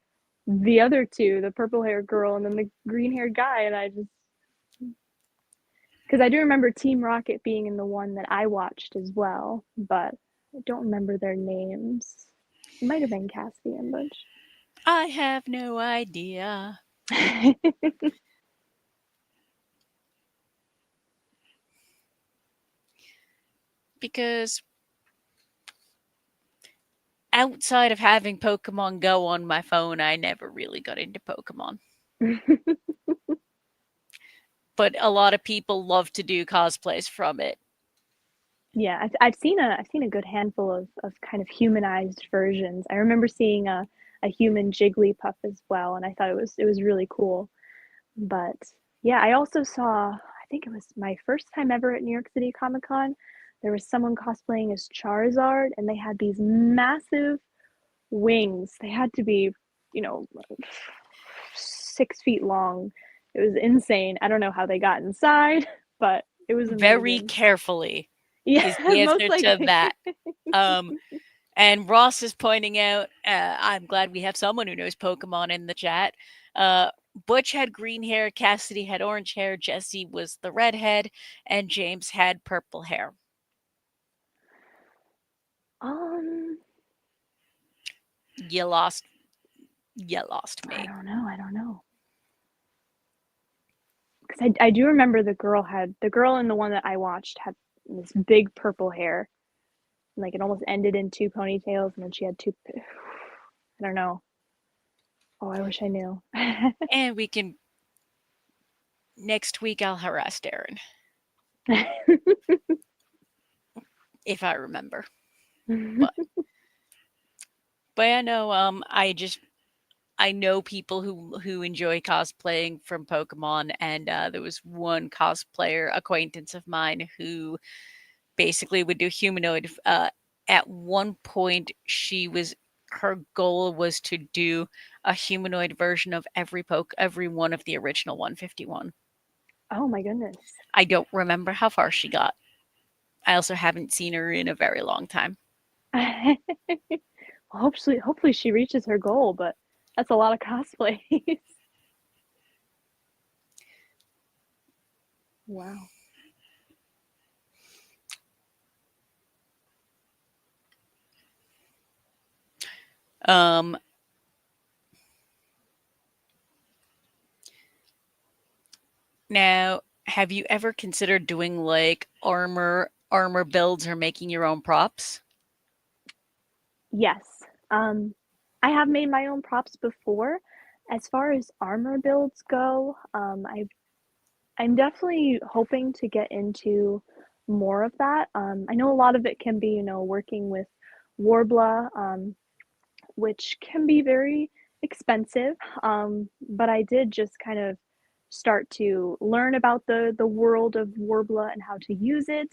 the other two, the purple haired girl and then the green haired guy, and I just because I do remember Team Rocket being in the one that I watched as well, but I don't remember their names. It might have been Caspian, I have no idea but because outside of having Pokemon Go on my phone, I never really got into Pokemon. But a lot of people love to do cosplays from it. yeah, I've seen a good handful of kind of humanized versions. I remember seeing a human Jigglypuff as well, and I thought it was really cool. But yeah, I also saw, I think it was my first time ever at New York City Comic Con. There was someone cosplaying as Charizard, and they had these massive wings. They had to be, you know, 6 feet long. It was insane. I don't know how they got inside, but it was Very amazing. carefully is Yeah, the most answer to likely. that. Um, and Ross is pointing out, I'm glad we have someone who knows Pokemon in the chat. Uh, Butch had green hair, Cassidy had orange hair, Jesse was the redhead, and James had purple hair. Um, You lost. You lost I me. don't know. I don't know. Because I do remember the girl in the one that I watched had this big purple hair. Like it almost ended in two ponytails, and then she had two. I don't know. Oh, I wish I knew. And we can next week. I'll harass Darren if I remember. But I know. I know people who enjoy cosplaying from Pokemon, and there was one cosplayer acquaintance of mine who basically would do humanoid. At one point, her goal was to do a humanoid version of every one of the original 151. Oh my goodness. I don't remember how far she got. I also haven't seen her in a very long time. Well, hopefully she reaches her goal, but that's a lot of cosplays. Wow. Um, Now, have you ever considered doing like armor builds or making your own props? Yes. Um, I have made my own props before. As far as armor builds go, I'm definitely hoping to get into more of that. I know a lot of it can be, working with Warbler, which can be very expensive. But I did just kind of start to learn about the world of Warbler and how to use it.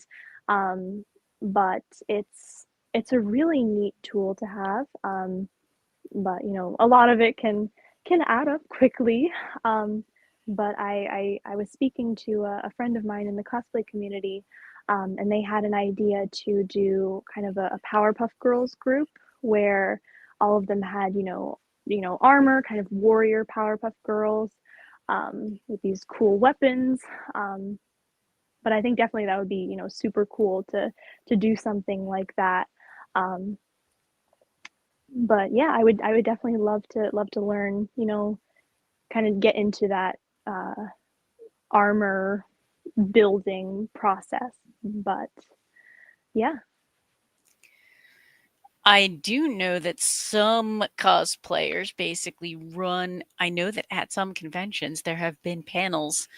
Um, but it's a really neat tool to have. But a lot of it can add up quickly. Um, but I was speaking to a friend of mine in the cosplay community, and they had an idea to do kind of a Powerpuff Girls group where all of them had armor, kind of warrior Powerpuff Girls, with these cool weapons. Um, but I think definitely that would be super cool to do something like that. Um, but yeah, I would definitely love to learn, kind of get into that armor building process. But yeah, I do know that some cosplayers basically run. I know that at some conventions there have been panels,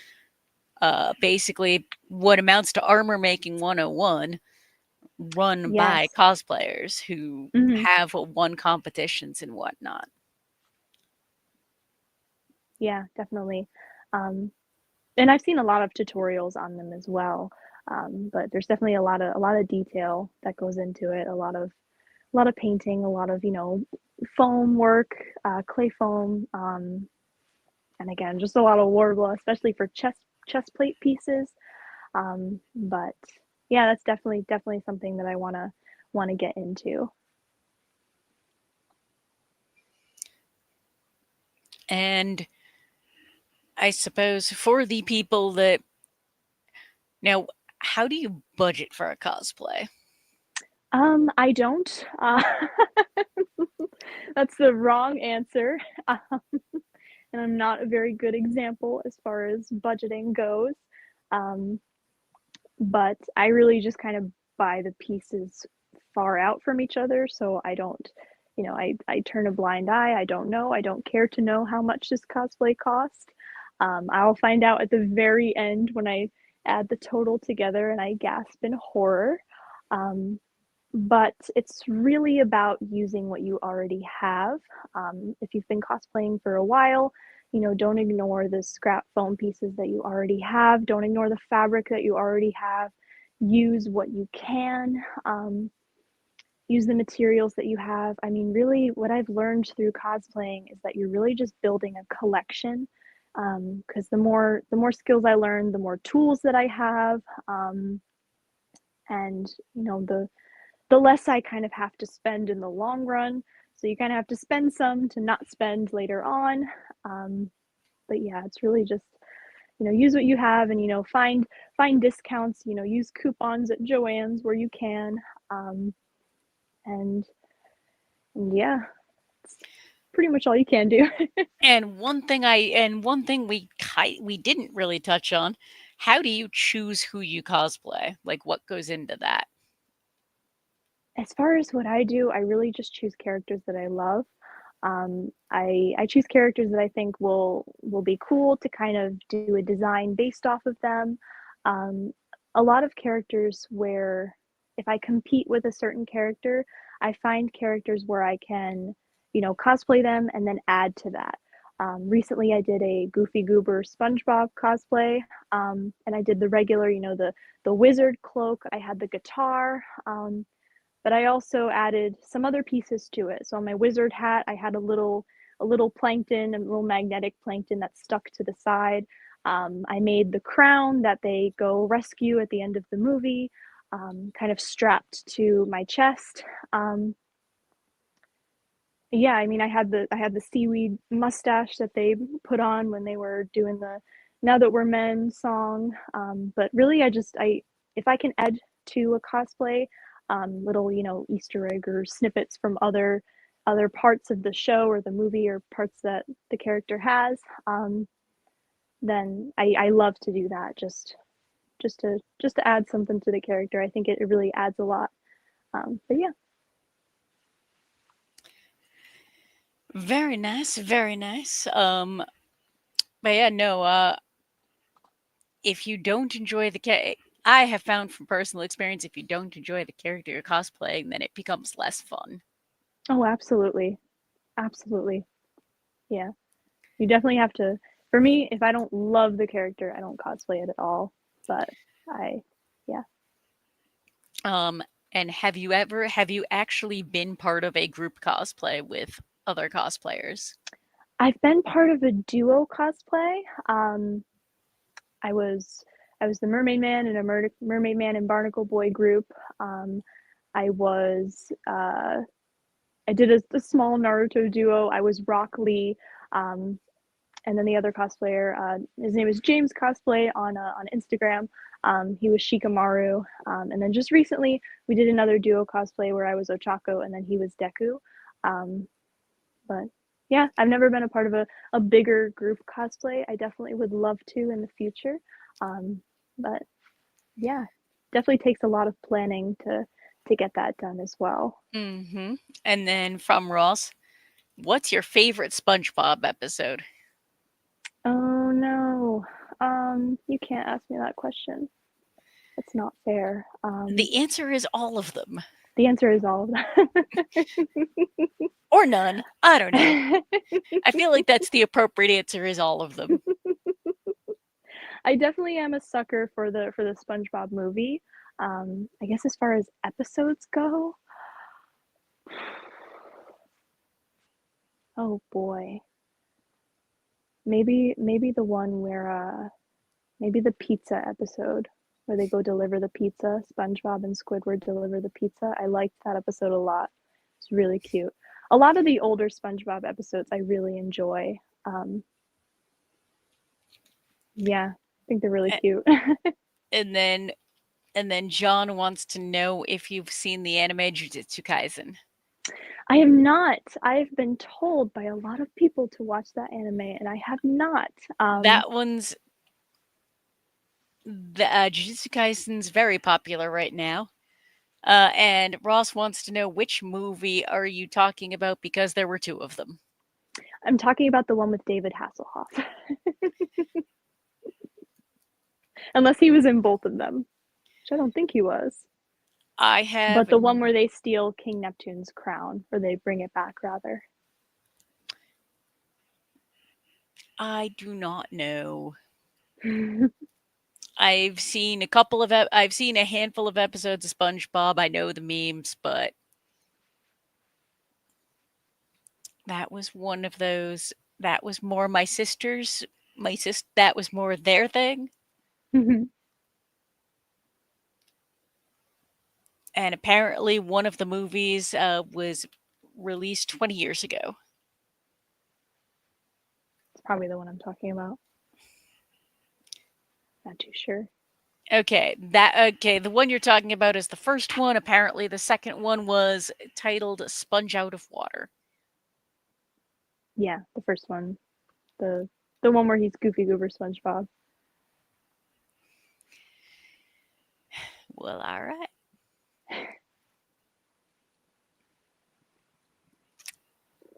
basically what amounts to armor making 101, run by yes, cosplayers who hmm, have won competitions and whatnot. yeah, definitely. Um, and I've seen a lot of tutorials on them as well. But there's definitely a lot of detail that goes into it. A lot of painting, a lot of foam work, clay foam, and again, just a lot of warbler, especially for chest plate pieces. But yeah, that's definitely something that I wanna get into. And I suppose for the people that now, how do you budget for a cosplay? I don't. That's the wrong answer. And I'm not a very good example as far as budgeting goes. Um, but I really just kind of buy the pieces far out from each other, so I don't, I turn a blind eye. I don't know. I don't care to know how much this cosplay cost. I'll find out at the very end when I add the total together and I gasp in horror. Um, but it's really about using what you already have. If you've been cosplaying for a while, don't ignore the scrap foam pieces that you already have. Don't ignore the fabric that you already have. Use what you can. Use the materials that you have. I mean, really, what I've learned through cosplaying is that you're really just building a collection. Because the more skills I learn, the more tools that I have, and the less I kind of have to spend in the long run. So you kind of have to spend some to not spend later on. Um, but yeah, it's really just use what you have, and find discounts. Use coupons at Joann's where you can, um, and, and yeah, it's pretty much all you can do. And one thing we didn't really touch on, how do you choose who you cosplay? Like what goes into that? As far as what I do, I really just choose characters that I love. I choose characters that I think will be cool to kind of do a design based off of them. Um, a lot of characters where if I compete with a certain character, I find characters where I can, cosplay them and then add to that. Recently, I did a Goofy Goober SpongeBob cosplay, and I did the regular, the wizard cloak. I had the guitar. But I also added some other pieces to it. So on my wizard hat, I had a little plankton, a little magnetic plankton that stuck to the side. I made the crown that they go rescue at the end of the movie, kind of strapped to my chest. Yeah, I mean, I had the seaweed mustache that they put on when they were doing the "Now That We're Men" song. But really, I if I can add to a cosplay, little Easter egg or snippets from other parts of the show or the movie or parts that the character has, then I love to do that. Just to add something to the character. I think it really adds a lot. But yeah. Very nice, very nice. But yeah, no, if you don't enjoy I have found from personal experience, if you don't enjoy the character you're cosplaying, then it becomes less fun. Oh, absolutely, absolutely. Yeah. You definitely have to. For me, if I don't love the character, I don't cosplay it at all. But I, yeah. Um, and have you actually been part of a group cosplay with other cosplayers? I've been part of a duo cosplay. Um, I was I was the Mermaid Man in a Mermaid Man and Barnacle Boy group. Um, I was I did a small Naruto duo. I was Rock Lee. Um, and then the other cosplayer, his name is James Cosplay on Instagram. He was Shikamaru, and then just recently we did another duo cosplay where I was Ochako and then he was Deku. Um, but yeah, I've never been a part of a bigger group cosplay. I definitely would love to in the future. Um, but yeah, definitely takes a lot of planning to get that done as well. Mm-hmm. And then from Ross, what's your favorite SpongeBob episode? Oh no, you can't ask me that question. That's not fair. The answer is all of them. The answer is all of that. Or none. I don't know. I feel like that's the appropriate answer is all of them. I definitely am a sucker for the SpongeBob movie. I guess as far as episodes go, oh boy, maybe the one where maybe the pizza episode. where they go deliver the pizza. SpongeBob and Squidward deliver the pizza. I liked that episode a lot. It's really cute. A lot of the older SpongeBob episodes I really enjoy. Um, yeah, I think they're really A- cute. And then John wants to know if you've seen the anime Jujutsu Kaisen. I have not. I've been told by a lot of people to watch that anime, and I have not. That one's the Jujutsu Kaisen's very popular right now. And Ross wants to know which movie are you talking about because there were two of them. I'm talking about the one with David Hasselhoff, unless he was in both of them, which I don't think he was. I have. But the one where they steal King Neptune's crown, or they bring it back, rather. I do not know. I I've seen I've seen a handful of episodes of SpongeBob. I know the memes, but that was one of those. That was more my sister's. That was more their thing. And apparently, one of the movies was released 20 years ago. It's probably the one I'm talking about. Not too sure. Okay. The one you're talking about is the first one. Apparently, the second one was titled "Sponge Out of Water." Yeah, the first one, the one where he's Goofy Goober SpongeBob. Well, all right.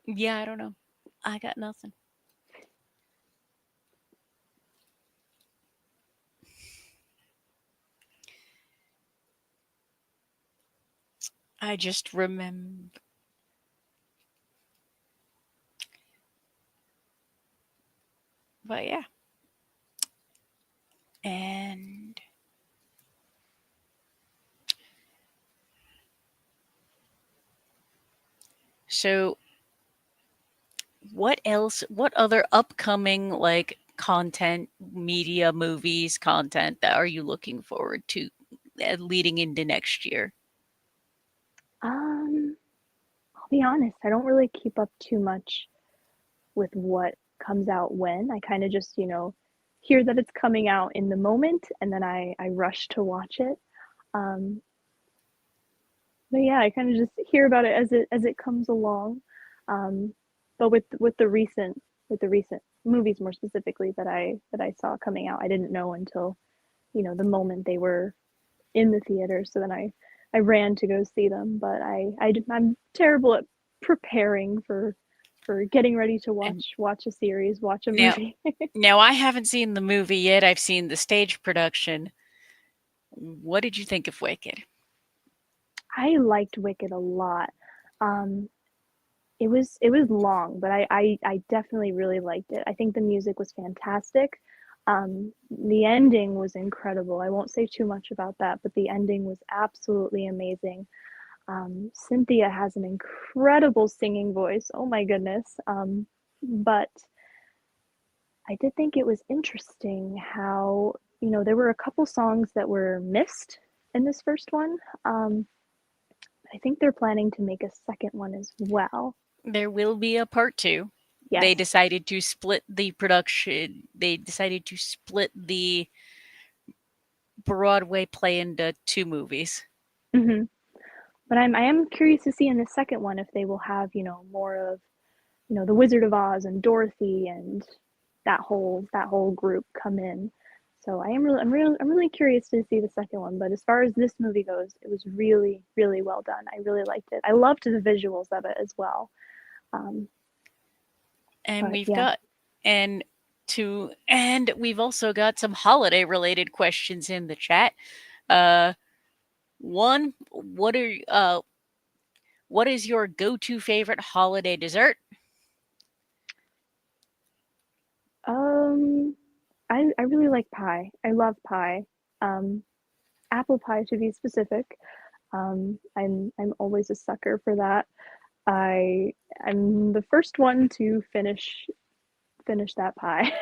Yeah, I don't know. I got nothing. I just remember. But yeah. And so, what else? What other upcoming like content, media, movies, content that are you looking forward to leading into next year? Um, I'll be honest, I don't really keep up too much with what comes out when. I kind of just, hear that it's coming out in the moment, and then I rush to watch it. Um, but yeah, I kind of just hear about it as it comes along. Um, but with the recent movies more specifically that I saw coming out, I didn't know until the moment they were in the theater. So then I ran to go see them. But I'm terrible at preparing for getting ready to And watch a series, watch a now, movie. I haven't seen the movie yet. I've seen the stage production. What did you think of Wicked? I liked Wicked a lot. Um, it was long, but I definitely really liked it. I think the music was fantastic. The ending was incredible. I won't say too much about that, but the ending was absolutely amazing. Cynthia has an incredible singing voice. Oh my goodness. But I did think it was interesting how, there were a couple songs that were missed in this first one. I think they're planning to make a second one as well. There will be a part two. They Yes. decided to split the production. They decided to split the Broadway play into two movies. Hmm. But I am curious to see in the second one if they will have, more of, the Wizard of Oz and Dorothy and that whole group come in. So I'm really curious to see the second one. But as far as this movie goes, it was really, really well done. I really liked it. I loved the visuals of it as well. Um, And but we've yeah. got and we've also got some holiday related questions in the chat. Uh one, what is your go-to favorite holiday dessert? Um, I really like pie. I love pie. Um, apple pie to be specific. I'm always a sucker for that. I'm the first one to finish that pie.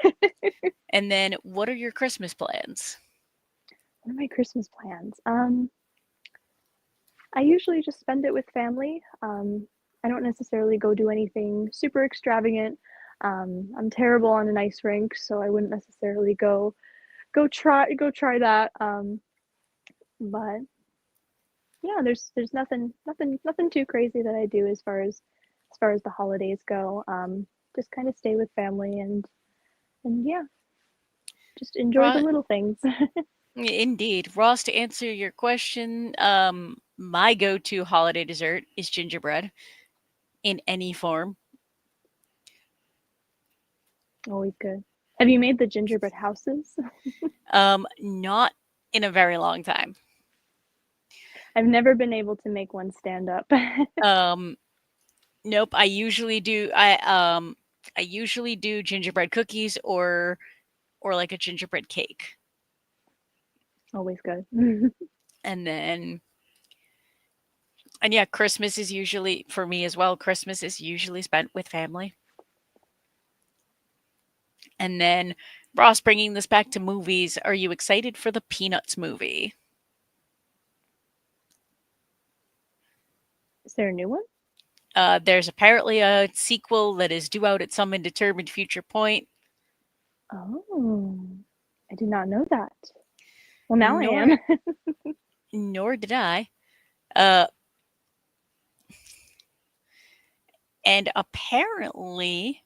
And then what are your Christmas plans? What are my Christmas plans? I usually just spend it with family. I don't necessarily go do anything super extravagant. I'm terrible on an ice rink, so I wouldn't necessarily go try that. But yeah, there's nothing too crazy that I do as far as the holidays go. Just kind of stay with family and yeah, just enjoy the Ro- little things. Indeed. Ross, to answer your question, my go to holiday dessert is gingerbread in any form. Always good. Have you made the gingerbread houses? Not in a very long time. I've never been able to make one stand up. Um, nope. I usually do gingerbread cookies or like a gingerbread cake. Always good. And then and yeah, Christmas is usually for me as well. Christmas is usually spent with family. And then Ross, bringing this back to movies, are you excited for the Peanuts movie? Is there a new one? There's apparently a sequel that is due out at some indeterminate future point. Oh, I did not know that. Well, now I Nor am. nor did I. Uh, and apparently,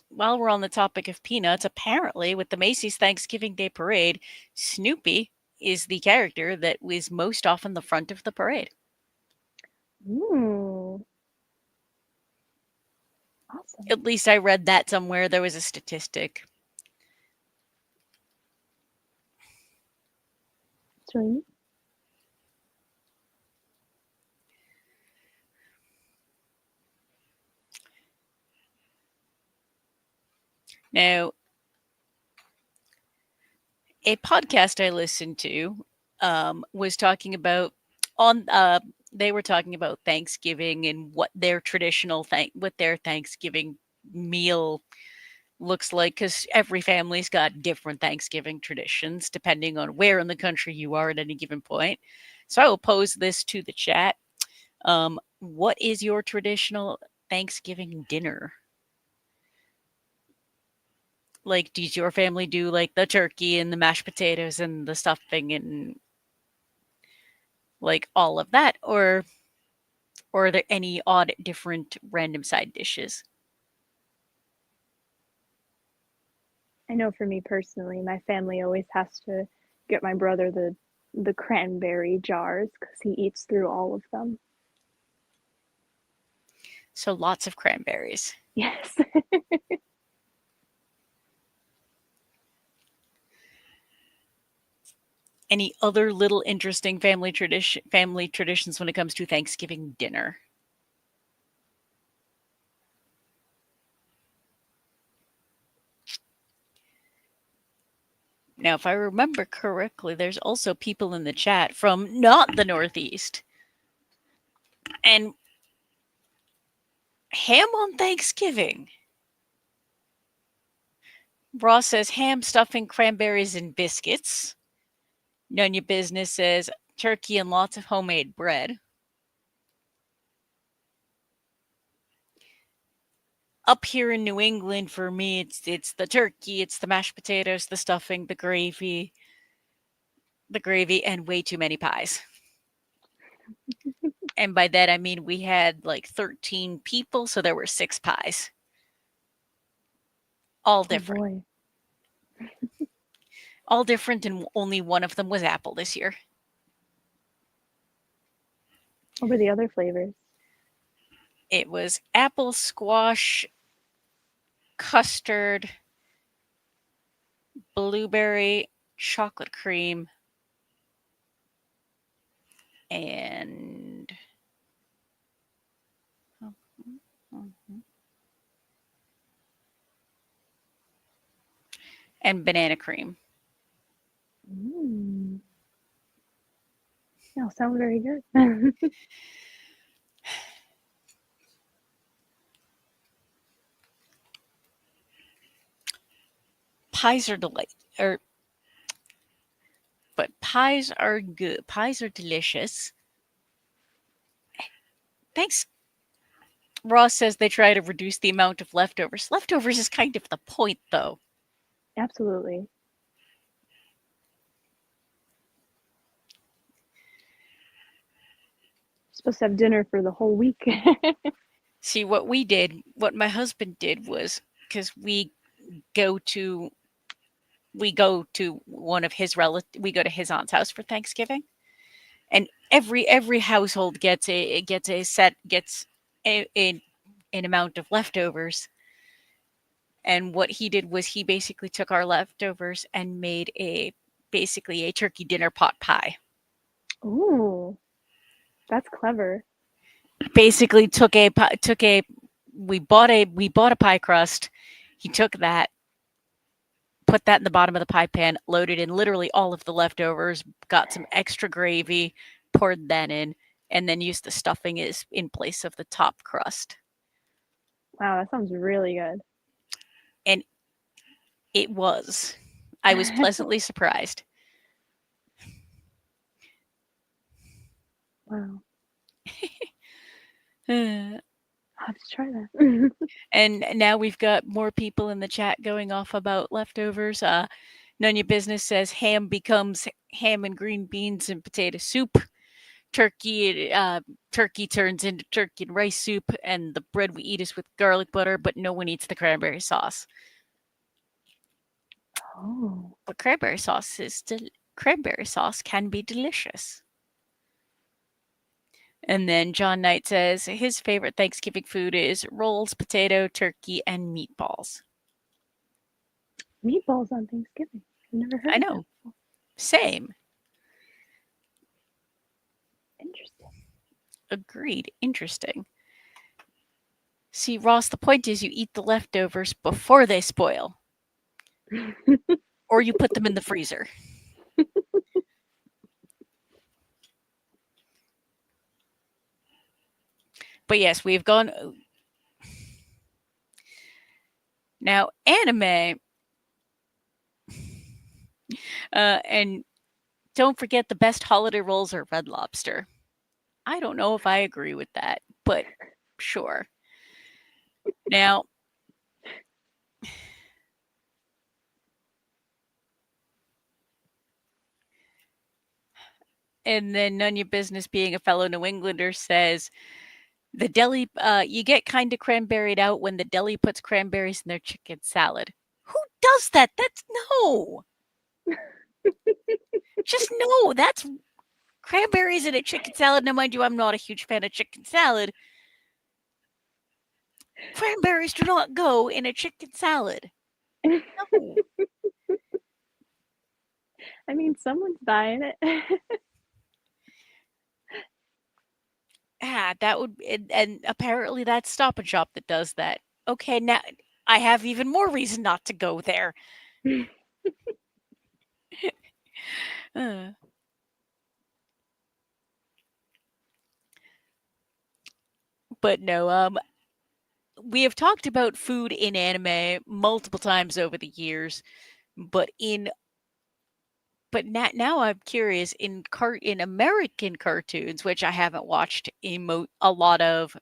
while we're on the topic of peanuts, apparently with the Macy's Thanksgiving Day Parade, Snoopy is the character that was most often the front of the parade. Ooh, awesome. At least I read that somewhere. There was a statistic. It's really neat. Now, a podcast I listened to was talking about on they were talking about Thanksgiving and what their Thanksgiving meal looks like because every family's got different Thanksgiving traditions depending on where in the country you are at any given point. So I will pose this to the chat. What is your traditional Thanksgiving dinner? Like, does your family do like the turkey and the mashed potatoes and the stuffing and like all of that, or are there any odd, different, random side dishes? I know for me personally, my family always has to get my brother the cranberry jars because he eats through all of them. So lots of cranberries. Yes. Any other little interesting family traditions when it comes to Thanksgiving dinner? Now, if I remember correctly, there's also people in the chat from not the Northeast. And ham on Thanksgiving. Ross says ham, stuffing, cranberries, and biscuits. None Your Business says turkey and lots of homemade bread. Up here in New England, for me, it's the turkey, it's the mashed potatoes, the stuffing, the gravy, and way too many pies. And by that I mean we had like 13 people, so there were 6 pies, all Oh different, boy. all different, and only one of them was apple this year. What were the other flavors? It was apple, squash, custard, blueberry, chocolate cream, and and banana cream. Mm. No, sounds very good. Pies are delight or But pies are good. Pies are delicious. Thanks. Ross says they try to reduce the amount of leftovers. Leftovers is kind of the point, though. Absolutely. Supposed to have dinner for the whole week. See, what my husband did was because go to we go to one of his we go to his aunt's house for Thanksgiving, and every household gets a an amount of leftovers. And what he did was he basically took our leftovers and made a basically a turkey dinner pot pie. Ooh, that's clever. Basically took a we bought a pie crust. He took that, put that in the bottom of the pie pan, loaded in literally all of the leftovers, got some extra gravy, poured that in, and then used the stuffing as in place of the top crust. Wow, that sounds really good. And it was. I was pleasantly surprised. Wow, And I'll have to try that. now we've got more people in the chat going off about leftovers. None Your Business says ham becomes ham and green beans and potato soup. Turkey turns into turkey and rice soup, and the bread we eat is with garlic butter, but no one eats the cranberry sauce. Oh, But cranberry sauce can be delicious. And then John Knight says his favorite Thanksgiving food is rolls, potato, turkey, and meatballs. meatballs on Thanksgiving. I've never heard I of that know. before. Same. Interesting. Agreed. Interesting. See, Ross, the point is you eat the leftovers before they spoil, or you put them in the freezer. But yes, we've gone. Now, anime, and don't forget the best holiday rolls are Red Lobster. I don't know if I agree with that, but sure. Now, and then None Your Business, being a fellow New Englander, says the deli, you get kind of cranberried out when the deli puts cranberries in their chicken salad. Who does that? That's no. Just no. That's cranberries in a chicken salad. Now, mind you, I'm not a huge fan of chicken salad. Cranberries do not go in a chicken salad. No. I mean, someone's buying it. That would, and apparently that's Stop and Shop that does that. Okay, now I have even more reason not to go there. Uh, but no, we have talked about food in anime multiple times over the years, but now I'm curious in American cartoons, which I haven't watched a lot of.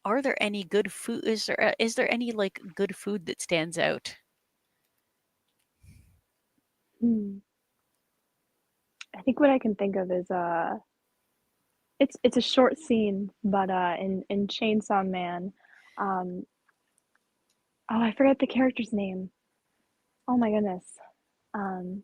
Are there any good food? Is there any like good food that stands out? Hmm. I think what I can think of is it's a short scene, but in Chainsaw Man, um oh, I forgot the character's name. Oh my goodness. Um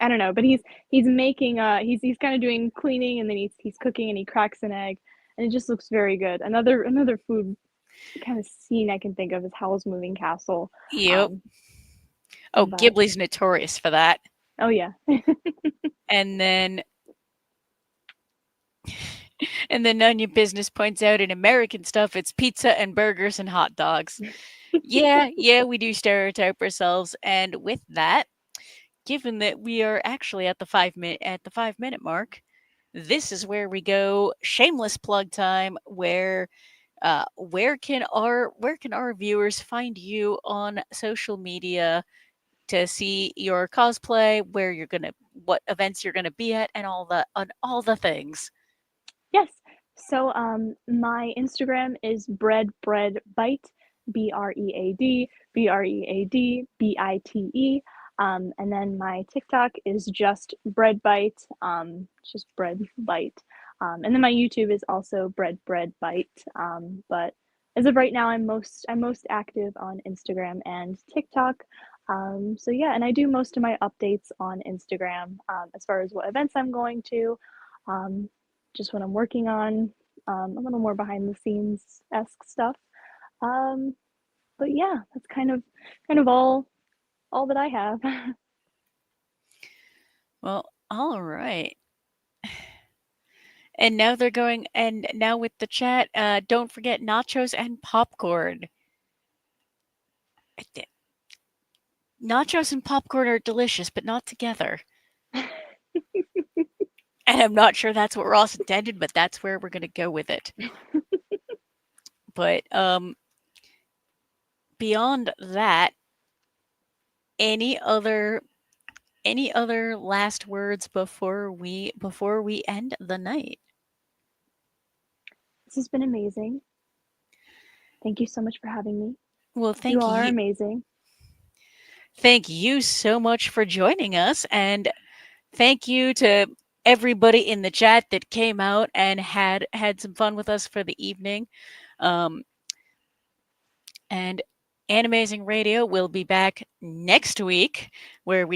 I don't know, but he's making he's kind of doing cleaning, and then he's cooking, and he cracks an egg, and it just looks very good. Another food kind of scene I can think of is Howl's Moving Castle. Yep. Um Oh, but Ghibli's notorious for that. oh yeah. And then None Your Business points out in American stuff, it's pizza and burgers and hot dogs. Yeah, we do stereotype ourselves. And with that, given that we are actually at the 5 minute mark, this is where we go shameless plug time, where Where can our viewers find you on social media to see your cosplay, what events you're gonna be at, and all the things? Yes. So my Instagram is bread bite, BREAD and then my TikTok is just bread bite, just bread bite. And then my YouTube is also bread bite. But as of right now, I'm most active on Instagram and TikTok. So yeah, and I do most of my updates on Instagram, as far as what events I'm going to. Um, just what I'm working on, a little more behind the scenes esque stuff. Um, but yeah, that's kind of all that I have. Well, all right. And now with the chat, don't forget nachos and popcorn. Th- Nachos and popcorn are delicious, but not together. And I'm not sure that's what Ross intended, but that's where we're gonna go with it. But beyond that, any other last words before we end the night? This has been amazing. Thank you so much for having me. Well, You all are amazing. thank you so much for joining us, and thank you to everybody in the chat that came out and had some fun with us for the evening. Um, and Animazing Radio will be back next week, where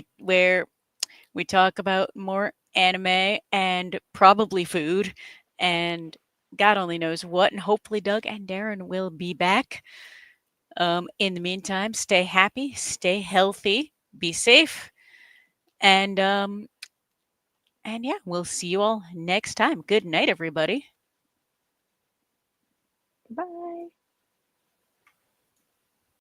we talk about more anime and probably food and God only knows what. And hopefully, Doug and Darren will be back. In the meantime, stay happy, stay healthy, be safe, and yeah, we'll see you all next time. Good night, everybody. Bye.